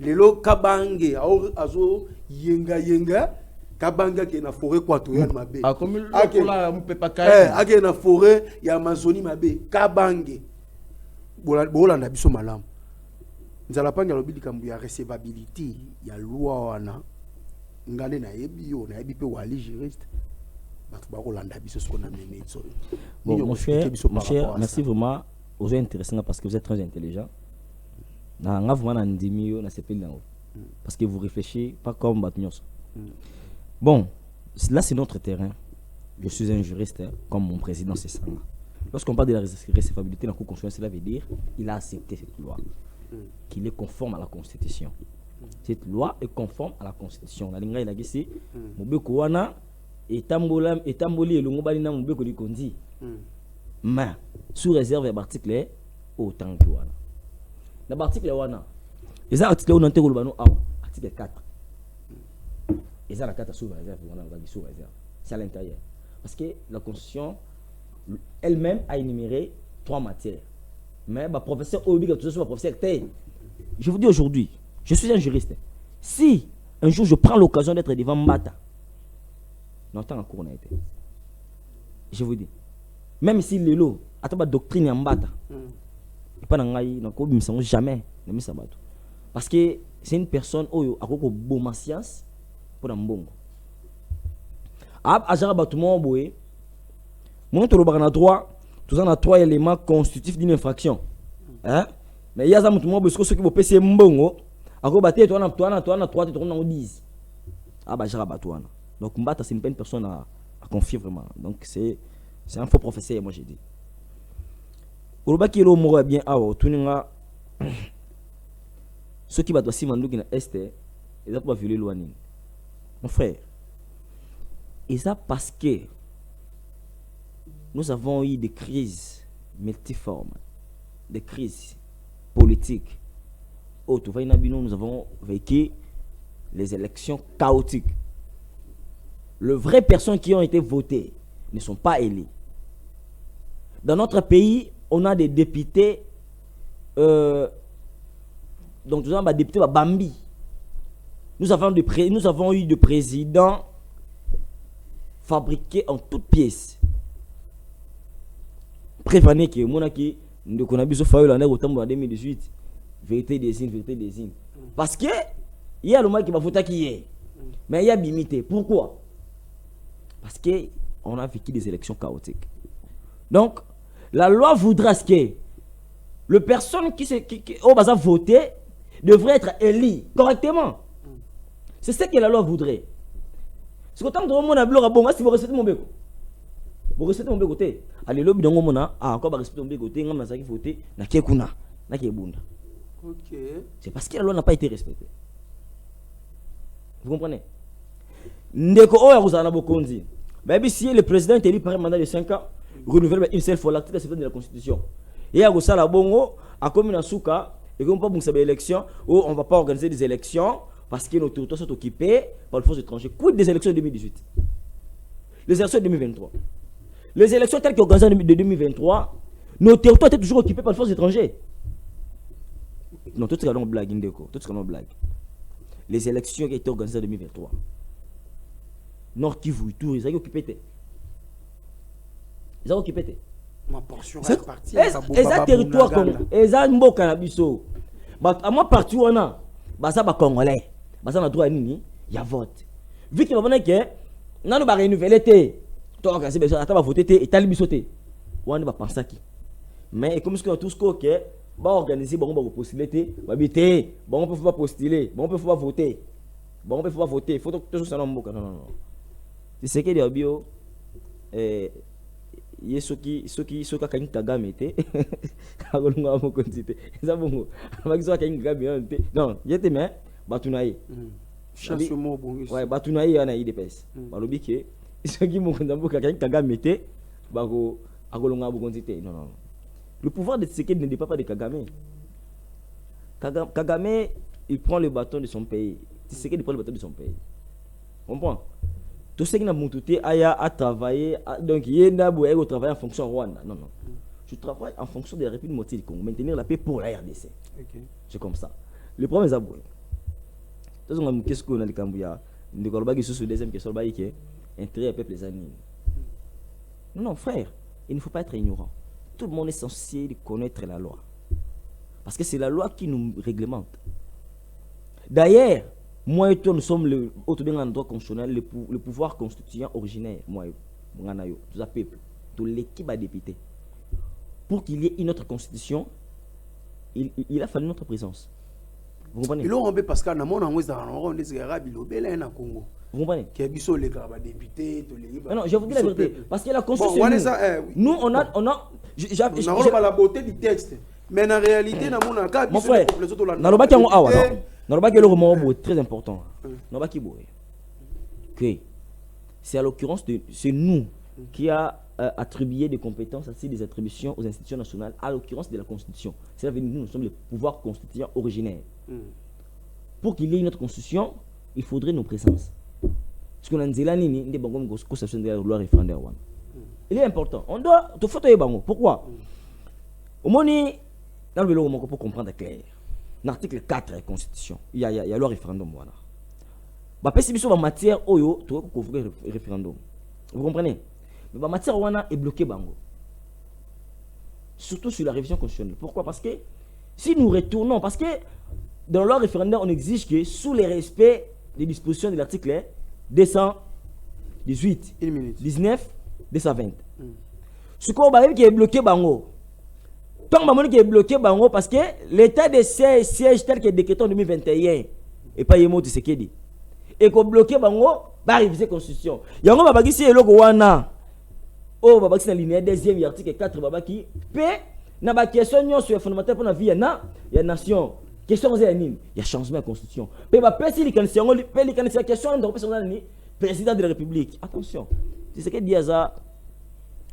lelo Kabange azo yenga Kabanga ke na forêt équatoriale mabe comme la mpepa ka ake na forêt ya Amazonie mabe Kabange bolanda biso malamu nzala panga lobili kambu ya recevabilité ya loi wana ngale na yebi yo na yebi pe wali juriste. Bon, mon cher, merci vraiment. Vous êtes intéressant parce que vous êtes très intelligent. Parce que vous réfléchissez pas comme Batnios. Bon, là c'est notre terrain. Je suis un juriste, comme mon président, c'est ça. Lorsqu'on parle de la recevabilité dans la Cour constitutionnelle, cela veut dire qu'il a accepté cette loi, qu'il est conforme à la Constitution. Cette loi est conforme à la Constitution. La ligne il a dit c'est et tamboli et longo bali na mubeko di kondi mais sous réserve de l'article autant que wana na l'article wana les articles on entend ko article 4 et ça la 4 sous réserve wana va sous réserve c'est à l'intérieur parce que la constitution elle-même a énuméré 3 matières mais ba professeur obliga tout ça professeur je vous dis aujourd'hui je suis un juriste si un jour je prends l'occasion d'être devant Mbata longtemps en cours n'a été. Je vous dis, même si le lot, à ta doctrine en bata, pas dans jamais, parce que c'est une personne qui a beaucoup de science pour un bon. À Jara Batouman Boé, mon tour au droit, tout en a 3 éléments constitutifs d'une infraction. Mais il y a un moment où ceux qui vont passer mbongo, à quoi battre, toi, 3, tu tournes en 10. Ah, bah, Jara Batouana. Donc Mbata c'est une bonne personne à confier vraiment. Donc c'est un faux professeur moi j'ai dit. Oloba ki lo mo bien awo tuninga ceux qui battent aussi manduki na est ils ont pas violer loi nini. Mon frère. Et ça parce que nous avons eu des crises multiformes, des crises politiques. Au tout va nous avons vécu les élections chaotiques. Les vraies personnes qui ont été votées ne sont pas élus. Dans notre pays, on a des députés, donc nous avons des députés à Bambi. Nous avons eu des présidents fabriqués en toutes pièces. Prévenez que mon qui nous connaissons Fayola au temps en 2018, vérité des signes. Parce que il y a le mal qui va voter qui est, mais il y a limité. Pourquoi? Parce qu'on a vécu des élections chaotiques. Donc, la loi voudra que les personnes qui ont voté devraient être élues correctement. C'est ce que la loi voudrait. C'est que tant que mon ablo bon, si vous respectez mon béco. Vous respectez mon béco. Allez, le bidon mona a encore respecté mon béco. Ngam na saki voté na kekuna, na kebunda. OK. C'est parce que la loi n'a pas été respectée. Vous comprenez? Ndeko oya kuzana bokonzi. Mais si le président est élu par un mandat de 5 ans, renouvelle une seule fois l'article 7 de la Constitution. Et à Gosala Bongo, à Komina Souka, et qu'on peut pas élection, ou on va pas organiser des élections parce que nos territoires sont occupés par les forces étrangères. Quid des élections de 2018? les élections de 2023. Les élections telles qu'organisées en 2023, nos territoires étaient toujours occupés par les forces étrangères. Non, tout ce qu'on a blague, Indeko. Tout ce qu'on a blague. Les élections qui étaient organisées en 2023. Nord Kivu, tout, ils ont occupé. Ils ont occupé. Ma portion est partie. Et ça territoire comme et ça mboka na biso. À moi partout on a ça ba congolais. Ça na droit nini, il y a vote. Vu que va que nanu ba renouveler té. Toi quand c'est besoin attends va voter té et tali biso té. On va penser qui. Mais comme ce que tous ko que ba organiser bon ba postuler té, ba bité, bon on peut pas postuler, bon on peut pas voter. Bon on peut pas voter, faut toujours ça mboka non. C'est ce que dit bio ye soki kanyi Kagame te akolunga mo kontite eza bongo abaki soki kanyi Kagame te non yete mais batunaye chasse mo bongo ouais batunaye ana IDPS balobi ke soki mo konzambo kanyi Kagame te bako akolunga mo kontite non le pouvoir de Tshisekedi ne dépend pas de Kagame. Kagame il prend le bâton de son pays, Tshisekedi prend le bâton de son pays, on comprend. Tout ce qui n'a monté à travailler, donc il y a au travail en fonction de Rwanda. Non. Je travaille en fonction de la République démocratique du Congo, maintenir la paix pour la RDC. Okay. C'est comme ça. Le problème est à bout. Qu'est-ce qu'on a dit quand il y a une deuxième question qui est intérêt au peuple des animaux. Non, frère, il ne faut pas être ignorant. Tout le monde est censé connaître la loi. Parce que c'est la loi qui nous réglemente. D'ailleurs, moi et toi, nous sommes le droit constitutionnel, le pouvoir constituant originaire. Moi et tout le peuple, tout l'équipe à député. Pour qu'il y ait une autre constitution, il a fallu notre présence. Vous comprenez? Il a parce qu'on a Congo. Vous comprenez? Qui a biso les députés, non, je vous dis la vérité. Parce que la constitution. Nous, on a. On a la beauté du texte. Mais en réalité, mon frère, très important. C'est à l'occurrence c'est nous qui a attribué des compétences, ainsi des attributions aux institutions nationales, à l'occurrence de la Constitution. C'est-à-dire que nous sommes le pouvoir constituant originaire. Pour qu'il y ait une autre constitution, il faudrait nos présences. Parce qu'on a dit là, constitution de la loi référendaire. Il est important. On doit te faire pourquoi? Au moins, dans le vélo, pour comprendre clair. L'article 4 de la Constitution, il y a le référendum. Voilà. Bah, si en matière, oyo, tu vas référendum. Vous comprenez? Mais la matière est bloquée. Surtout sur la révision constitutionnelle. Pourquoi? Parce que si nous retournons, parce que dans le référendum, on exige que sous le respect des dispositions de l'article 218, 19, 220. Ce qu'on va qui est bloqué, tant que qui est bloqué parce que l'état de siège tel que décrété en 2021 et pas yemo de ce qu'il dit et qu'on bloqué va réviser la constitution. Il y a un baba qui c'est le wana oh baba qui c'est l'alinéa deuxième article 4 baba qui paix na ba question sur fondamental pour la vie na ya nation question c'est il y a changement de constitution mais ba pesi les questions la question de représenter président de la République. Attention, c'est ce que dit ça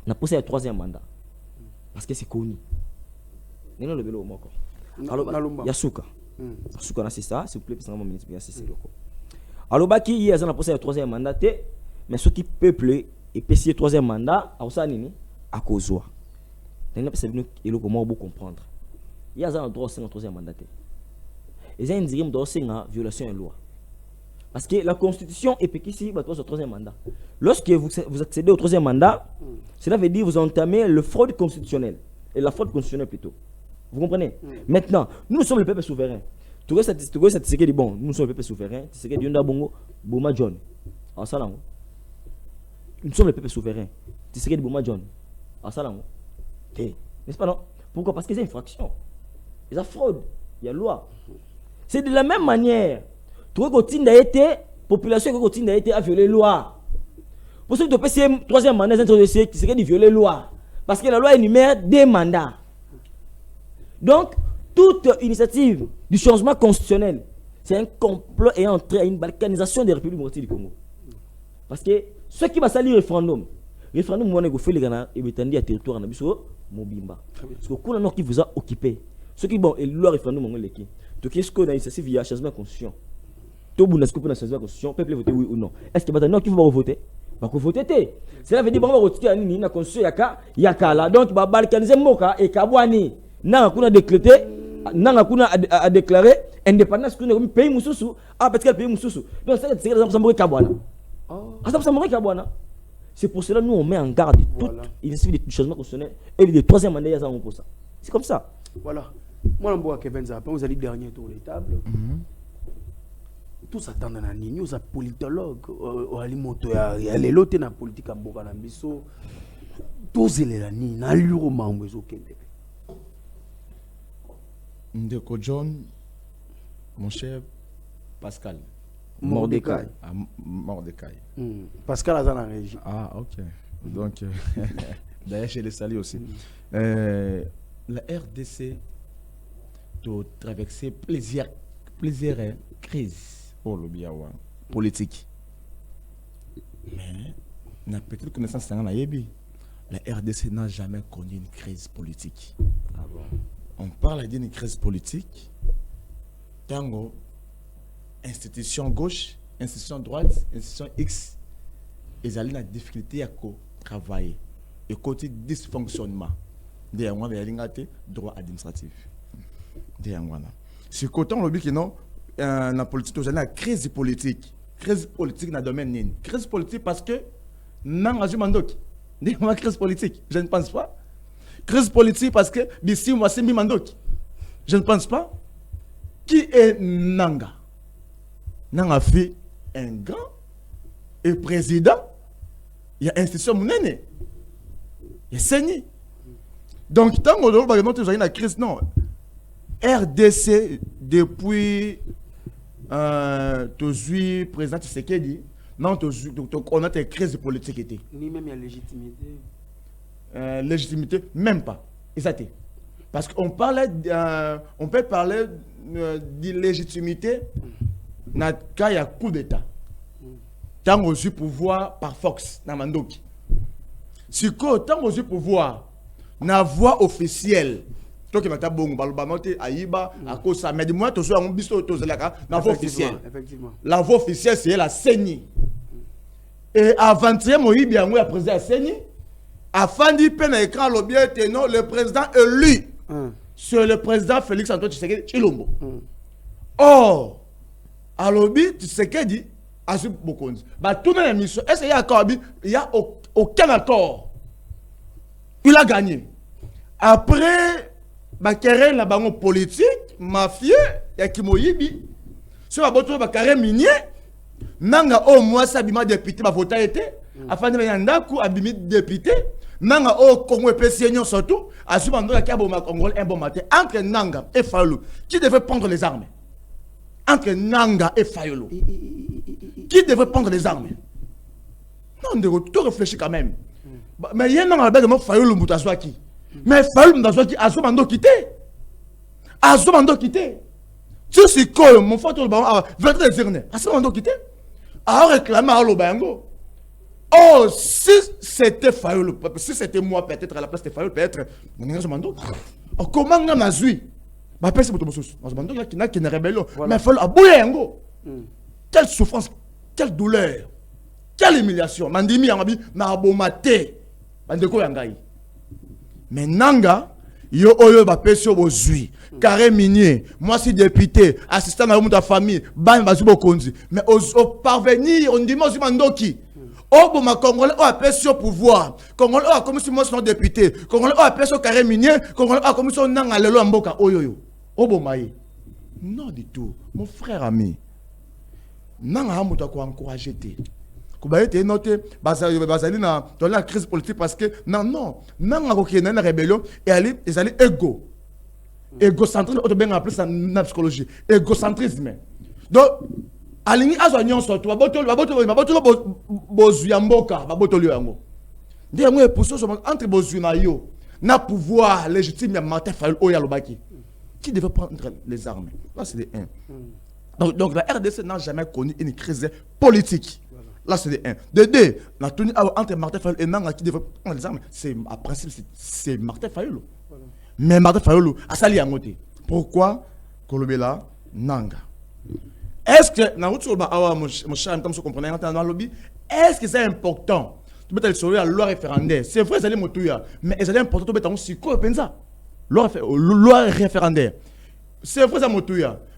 n'a posé un troisième mandat parce que c'est connu. Non le vélo moko. Alors Yasuka. Yasuka c'est ça, s'il vous plaît, président ministre bien c'est loko. Alors baki hier ça n'a posé un troisième mandat mais ceux qui peuple et pesi troisième mandat à ça nini à kozwa. N'est pas venu et loko mo comprendre. Hier ça a droit c'est un troisième mandat. Et ça indique que c'est une violation de la loi. Parce que la constitution est ici bah toi au troisième mandat. Lorsque vous accédez au troisième mandat, cela veut dire que vous entamez le fraude constitutionnelle et la fraude constitutionnelle plutôt. Vous comprenez? Maintenant, nous sommes le peuple souverain. Tu vois cette dit bon, nous sommes le peuple souverain. C'est que Yonda Bongo, Bouma John. En salam. Nous sommes le peuple souverain. C'est que Bouma John. En salam. N'est-ce pas non? Pourquoi? Parce que c'est une infraction. Il y a fraude, il y a loi. C'est de la même manière. Tu vois que la population a violé la loi. Pour ceux qui ont passé le troisième mandat, c'est de violer la loi. Parce que la loi énumère des mandats. Donc, toute initiative du changement constitutionnel, c'est un complot et entré à une balkanisation des républiques démocratiques du Congo. Parce que ceux qui vont salir le référendum, on a fait les Ghana et le territoire en Mobimba. Parce que le Nord qui vous a occupé, ceux qui vont le référendum, on l'a qui. Donc, qu'est-ce qu'on a initiative via changement de constitution? Tout le monde a changement de constitution, peuple voter oui ou non. Est-ce que maintenant qui va voter? bako voter te. Cela veut dire bon rotiki ani na constitution yaka là. Donc ba balkaniser moka et kabwani na kuna décréter na kuna a déclarer indépendance kuna comme pays mususu parce que le pays mususu. Donc c'est ça mori kabwana. Ça mori kabwana. C'est pour cela nous on met en garde tout il suffit de changements constitutionnels et le troisième mandat ya ça on pour ça. C'est comme ça. Voilà. Moi on boit Kevin Zappa, vous allez dernier tour de table. Tous attendent na nini, nous a politologue ali moto ya lelote na politique mboka na biso. Tous elela ni na luro mambo ezokende. Ndeko John, mon cher Pascal. Mordecai. Mordecai. Pascal a dans la régie. Ah, ok. Donc, d'ailleurs, je les salue aussi. La RDC doit traverser plusieurs crises pour le Biawa politique. Mais, n'a peut-être connaissance dans la Yebi. La RDC n'a jamais connu une crise politique. Ah bon? On parle d'une crise politique. Tango, institution gauche, institution droite, institution X, ils allaient la difficulté à travailler. Et côté dysfonctionnement, des droit administratif. Ce côté, on dit que non, la politique, on a la crise politique. Crise politique dans le domaine nini. Crise politique parce que, non, je m'en doute. Crise politique, je ne pense pas. Crise politique parce que, d'ici, moi, c'est Mandoki. Je ne pense pas. Qui est Nanga? Nanga fait un grand et président. Il y a institution mounene. Il y a saigné. Donc, tant qu'on doit avoir la crise, non. RDC, depuis le président Tshisekedi, non, on a des crises politiques. Ni même il y a légitimité. Légitimité, même pas. Exactement. Parce qu'on on peut parler d'illégitimité quand il y a coup d'État. Tant qu'on a pouvoir par Fox, dans Mandoki. Si tant qu'on a pouvoir, na voix officielle, toi qui m'as bon, Aïba, à cause ça, mais dis-moi, tu as un bisto, la voix officielle. La voix officielle, c'est la CENI. Et avant-hier, Moïse, bien, moi, président la CENI. Afin d'y peine écran le président élu sur le président Félix Antoine Tshisekedi Chilombo. Or, à l'objet Tshisekedi a su beaucoup. Tout dans la mission, est-ce qu'il y a accord? Il n'y a aucun accord. Il a gagné. Après, querelle la banque politique, mafieux, et qui moyibi, sur la botte de carré minier, nanga au moins sabima député, ma vote était, afin de venir un abimi député. Nanga au Congo et surtout, à ce moment-là, il y a un bon matin entre Nanga et Fayolo. Qui devait prendre les armes? Entre Nanga et Fayolo. Qui devait prendre les armes? Non, on devrait tout réfléchir quand même. Mais il y a un bel de Fayolo Moutaswaki. Mais Fayolo Moutaswaki a ce moment quitté. A ce moment quitté. Tu sais quoi, mon frère, tu vas à ce moment quitté. A réclamé à l'Obango. Oh, si c'était Fayolo, si c'était moi peut-être à la place de Fayolo, peut-être, comment on a joué? Ma personne qui n'a qu'une rébellion. Mais Fayolo a bouillé un go. Quelle souffrance, quelle douleur, quelle humiliation. Mandimi Yangabi n'a bomate. Bandeko Yangaï. Mais Nanga, yo oyo ba pesio bozui. Carré minier, moi si député, assistant à ta famille, ban bazubo konzi. Mais au parvenir, on dit moi si mandoki. Oh, bon, ma Congolais a appelé sur pouvoir. Congolais a comme si moi son député. Congolais a appelé sur carré minier. Congolais a comme si on n'a pas mboka. Oh, yo, yo. Oh, bon, maïe. Non, du tout. Mon frère ami. Non, on a encouragé. Koubaye te noté. Bazali dans la crise politique parce que non, non. Non, on a une rébellion. Et ils allaient égo. Égocentrisme, on peut appeler ça en psychologie. Égocentrisme. Donc, alingi azwanyon soto babotolo bozu ya mboka babotolo yango ndiye mwe pousso entre bozu na yo na pouvoir légitime ya Martin Fayulu oya lobaki qui devait prendre les armes. Là c'est des 1. Donc la RDC n'a jamais connu une crise politique. Là c'est des 1. De 2, la tenue entre Martin Fayulu et Nanga qui devait prendre les armes, c'est à principe c'est Martin Fayulu. Mais Martin Fayulu a sali yangote. Pourquoi Kolobela Nanga? Est-ce que, mon cher, comme vous comprenez, dans le lobby, est-ce que c'est important? Tu peux aller sur la loi référendaire. C'est vrai, c'est les motos, mais c'est important de mettre en psycho, pensa. Loi référendaire. C'est vrai, c'est moto,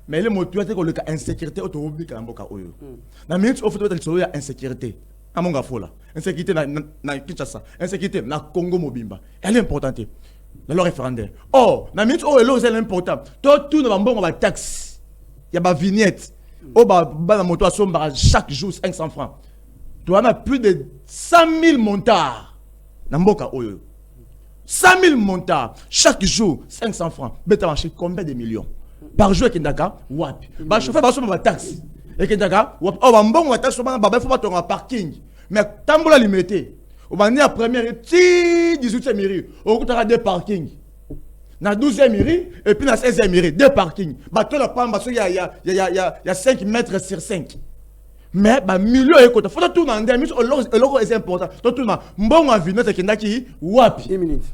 mais les motos, c'est que l'insécurité autorobique à Mboka Oyo. Dans la minute, il faut mettre sur la insécurité. À mon gafo là. Insécurité na Kinshasa. Insécurité na Congo Mobimba. Elle est importante. La loi référendaire. Oh, dans la minute, c'est important. Tout le monde a taxe. Il y a des vignettes. Oh, la moto à chaque jour 500 francs. Tu en as plus de 100 000 montards. Namboka Oyo. 100 000 montards. Chaque jour 500 francs. Beta marché combien de millions? Par jour, Kendaka, wap. Bah, chauffeur, bah, sur taxe. Et Kendaka, wap. Oh, bah, bon, taxe, il faut pas ton parking. Mais, tambola limité. On va venir à première, 18e mairie. On va deux parkings. Dans 12e mairie, et puis dans 16e mairie, deux parkings. Bah, toi, la pamba, il y a 5 mètres sur 5. Mais, bah, milieu, écoute, faut tout dans des minutes, c'est important. Tout le monde, bon, à venir, c'est Kendaki, wap. 1 minute.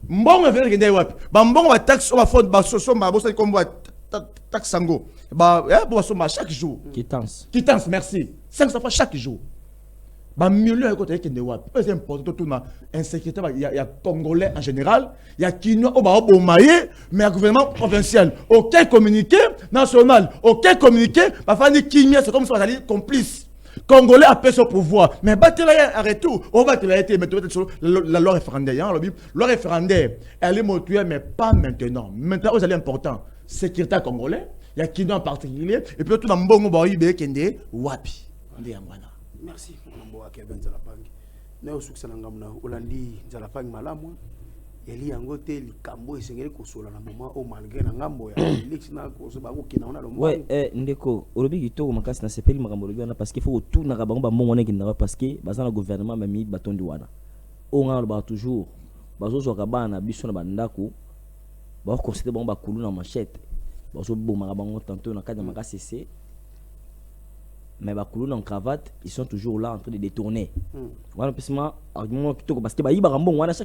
Bon, on va venir, wap. Bah, bon, on va taxe, on va faire, bah, c'est comme, taxe sango. Bah, chaque jour. Quittance, merci. 500 fois chaque jour. Bah, milieu, écoute, c'est important, tout le monde. Insécurité, il y a Congolais en général, il y a Kinois, mais il y a gouvernement provincial. Aucun communiqué national, aucun communiqué, bah, c'est comme si on allait complice. Congolais appellent son pouvoir. Mais battez-la à retour. On va te la mais la loi référendaire. La loi référendaire, elle est motivée, mais pas maintenant. Maintenant, c'est important. Sécurité congolais, il y a Kinois en particulier, et puis tout le monde va y aller, wapi. Merci. Kevin Zalapang. Neo succès ngamna Olandi Zalapang malamu. Eli angote likambo esengeli kosola na moment au malgré na ngambo ya Felix na koso ba kokina ona lo. Ouais, ndeko, olobi kitoko makasi na sepeli makambo lobi wana parce qu'il faut tout na bango ba mongo na parce que baza na gouvernement mami batondi wana. O nga ba toujours bazo zo kabana biso na bandako ba considérer bango ba kulu na machette. Bazo bomaka bango tantôt na cadre makasi c'est mais les colons en cravate, ils sont toujours là en train de détourner. Voilà, parce que chaque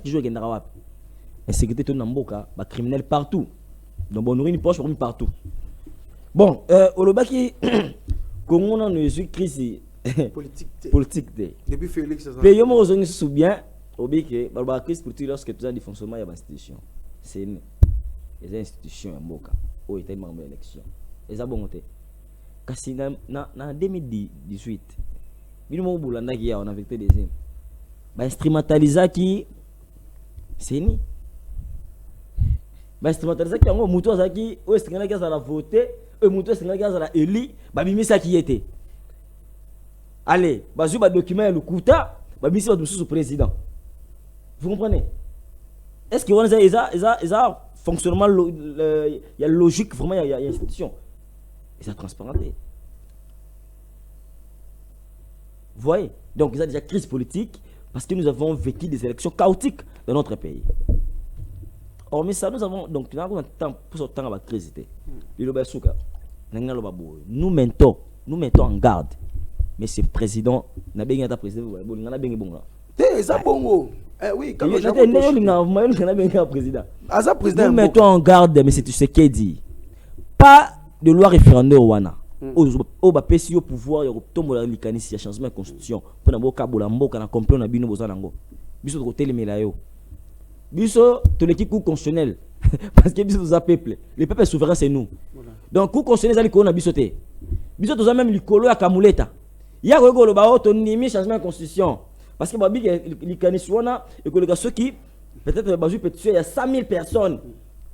jour, il y a une sécurité tout le monde, des criminels partout. Donc, on a une poche partout. Bon, au Lobaki, comment on a une crise politique depuis Félix, mais je me souviens, la crise politique, lorsque tu as des fonctionnements, il y a des institutions. C'est des institutions, où il y a une élection. Et ça, bon, kasi na 2018 minimo bulanda ki ya on avec deuxième ba instrumentaliser ki seni ba instrumentaliser ki ngo mutu azaki o estingana ki azala voter e mutu estingana ki azala eli ba bimisa ki yete allez ba zu ba document ya lukuta ba bimisa ba mususu président. Vous comprenez? Est-ce que on a fonctionnement il y a logique vraiment il y a institution. Et ça transparenté. Vous voyez? Donc, il y a déjà crise politique parce que nous avons vécu des élections chaotiques dans notre pays. Hormis ça, nous avons donc pour ce temps à la crise. Nous mettons en garde. Mais ce président n'a bien été président. Il n'a bien été bon. Oui, quand nous mettons en garde, mais c'est ce qu'il dit. Pas de loi référendaire wana au ba pesi au pouvoir ya kotombola likanisi ya changement de constitution pona boka bolamboka na complot na bino bozana ngo biso ko telemela yo biso to l'équipe constitutionnel parce que biso za peuple le peuple souverain c'est nous donc coup constitutionnel zali ko na biso te biso toza même likolo ya kamuleta ya ko golo ba to nimi changement de constitution parce que ba bi likanisi wana et que les ceux qui peut-être ba ju pétition il y a 100 000 personnes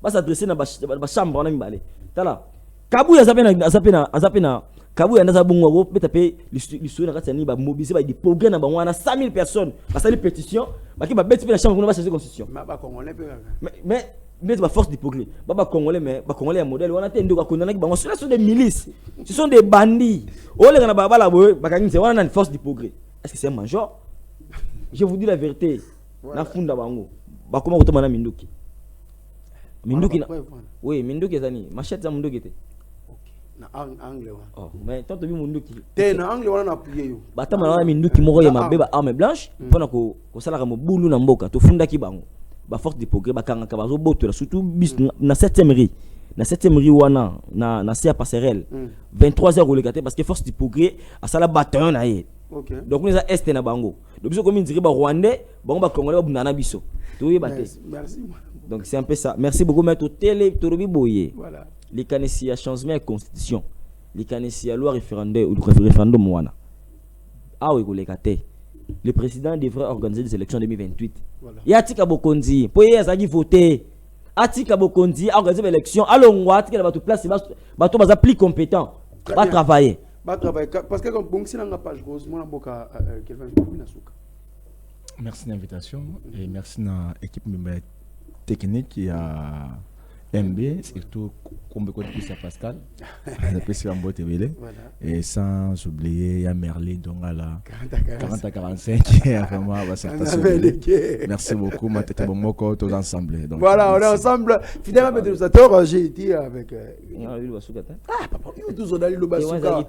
va s'adresser na ba chambre on a mibale tala Kabuya azapena Kabuya ndaza bongo beta pe l'histoire na kati ni ba mobiliser ba di progrès na ba wana 100 000 personnes parce que les pétitions ba ki ba beti pe na chambre ba changer constitution ba congolais pe mais ba force du progrès ba congolais mais ba congolais ya modèle wana te ndoko kondana ki ba ce sont des milices ce sont des bandits ole kana ba bala boy ba kangi wana na force du progrès est-ce que c'est un major? Je vous dis la vérité na funda bango ba koma kutama na Minduki na oui Minduki zani machette za Minduki te na angle wa oh mais tant que Minduki te na angle wana na appuyer yo batama na Minduki moko ya mabeba arme blanche pona ko sala ka mobulu na mboka to funda ki bango ba force de progrès ba kanga ka bazo botola surtout bis na 7e riz wana na CA passerelle 23h au lekate parce que force du progrès a sala bataillon na ye OK. Donc nous a est na bango. Donc biso comme on dirait ba rwandais, bango ba congolais ba bunana biso. Tu Merci. Donc c'est un peu ça. Merci beaucoup maître télé Torobi Boye. Voilà. Les canesi a changement de constitution. Les canesi a loi référendum wana. Ah oui, le président devrait organiser des élections en 2028. Voilà. Il y a tika bokonzi, pour y a voter. Atika bokonzi organiser des élections. Alors on va tika ba place bato baza plus compétent. Va travailler. Va travailler parce que comme bon si na page rose moi na boka Kelvin Nasuka. Merci de l'invitation et merci à l'équipe technique et à MB, surtout comme beaucoup de plus à Pascal, et sans oublier à Merlin, donc à la 40 à 45, vraiment, merci beaucoup, tous ensemble. Donc, voilà, on est ensemble, fidèlement médiateur, j'ai été avec. Ah, papa, il y a 12 ans d'aller le basuka.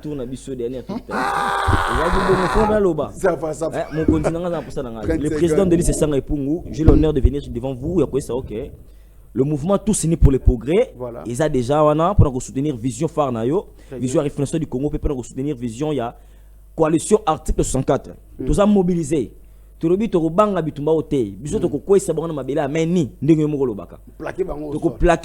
Le président de l'ICE Sanga Epungu, j'ai l'honneur de venir devant vous, et ça, ok. Le mouvement Tous Unis pour le Progrès, voilà. Ils ont déjà pour soutenir Vision Farnayo, Vision Réflexion du Congo, pour soutenir Vision, il y a coalition article 64. Tous ont mobilisé. Torobi Torobanga Bitumba Ote, Biso Toko Kwe Sabana Mabela Meni, Ndenge Moro Baka. Plaqué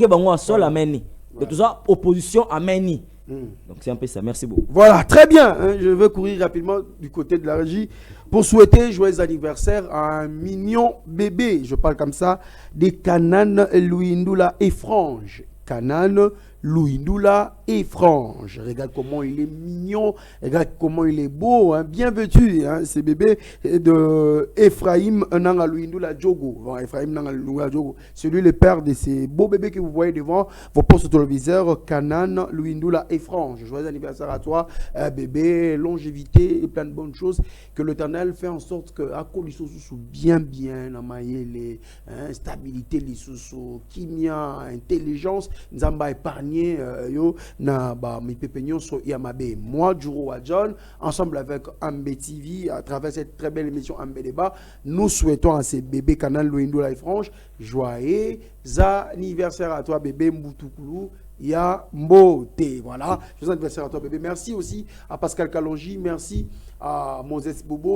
Bango à sol à Meni. De tout ça, opposition à Meni. Donc c'est un peu ça, merci beaucoup. Voilà, très bien. Je vais courir rapidement du côté de la régie pour souhaiter joyeux anniversaire à un mignon bébé, je parle comme ça, des Kanan Louindoula et Frange. Kanan Louindoula et Frange. Regarde comment il est mignon, regarde comment il est beau, hein, bien vêtu. Hein, ces bébés de Ephraim Nanga Louindoula Djogo. Bon, Ephraim Nanga Louindoula Djogo. C'est lui le père de ces beaux bébés que vous voyez devant vos postes téléviseurs. Kanan Louindoula et Frange. Joyeux anniversaire à toi, bébé, longévité et plein de bonnes choses. Que l'Éternel fait en sorte que à cause bien les stabilité, les sous kimia, intelligence, nous avons épargné yo na ba mi pepegnon so yamabe. Moi Djuro John ensemble avec Ambe TV à travers cette très belle émission Ambe Débat, nous souhaitons à ces bébés Canal Louindoula et Franche joyeux anniversaire à toi bébé Mboutoukulu. Ya Mbote, voilà. Joyeux anniversaire à toi bébé. Merci aussi à Pascal Kalonji, merci à Moses Bobo.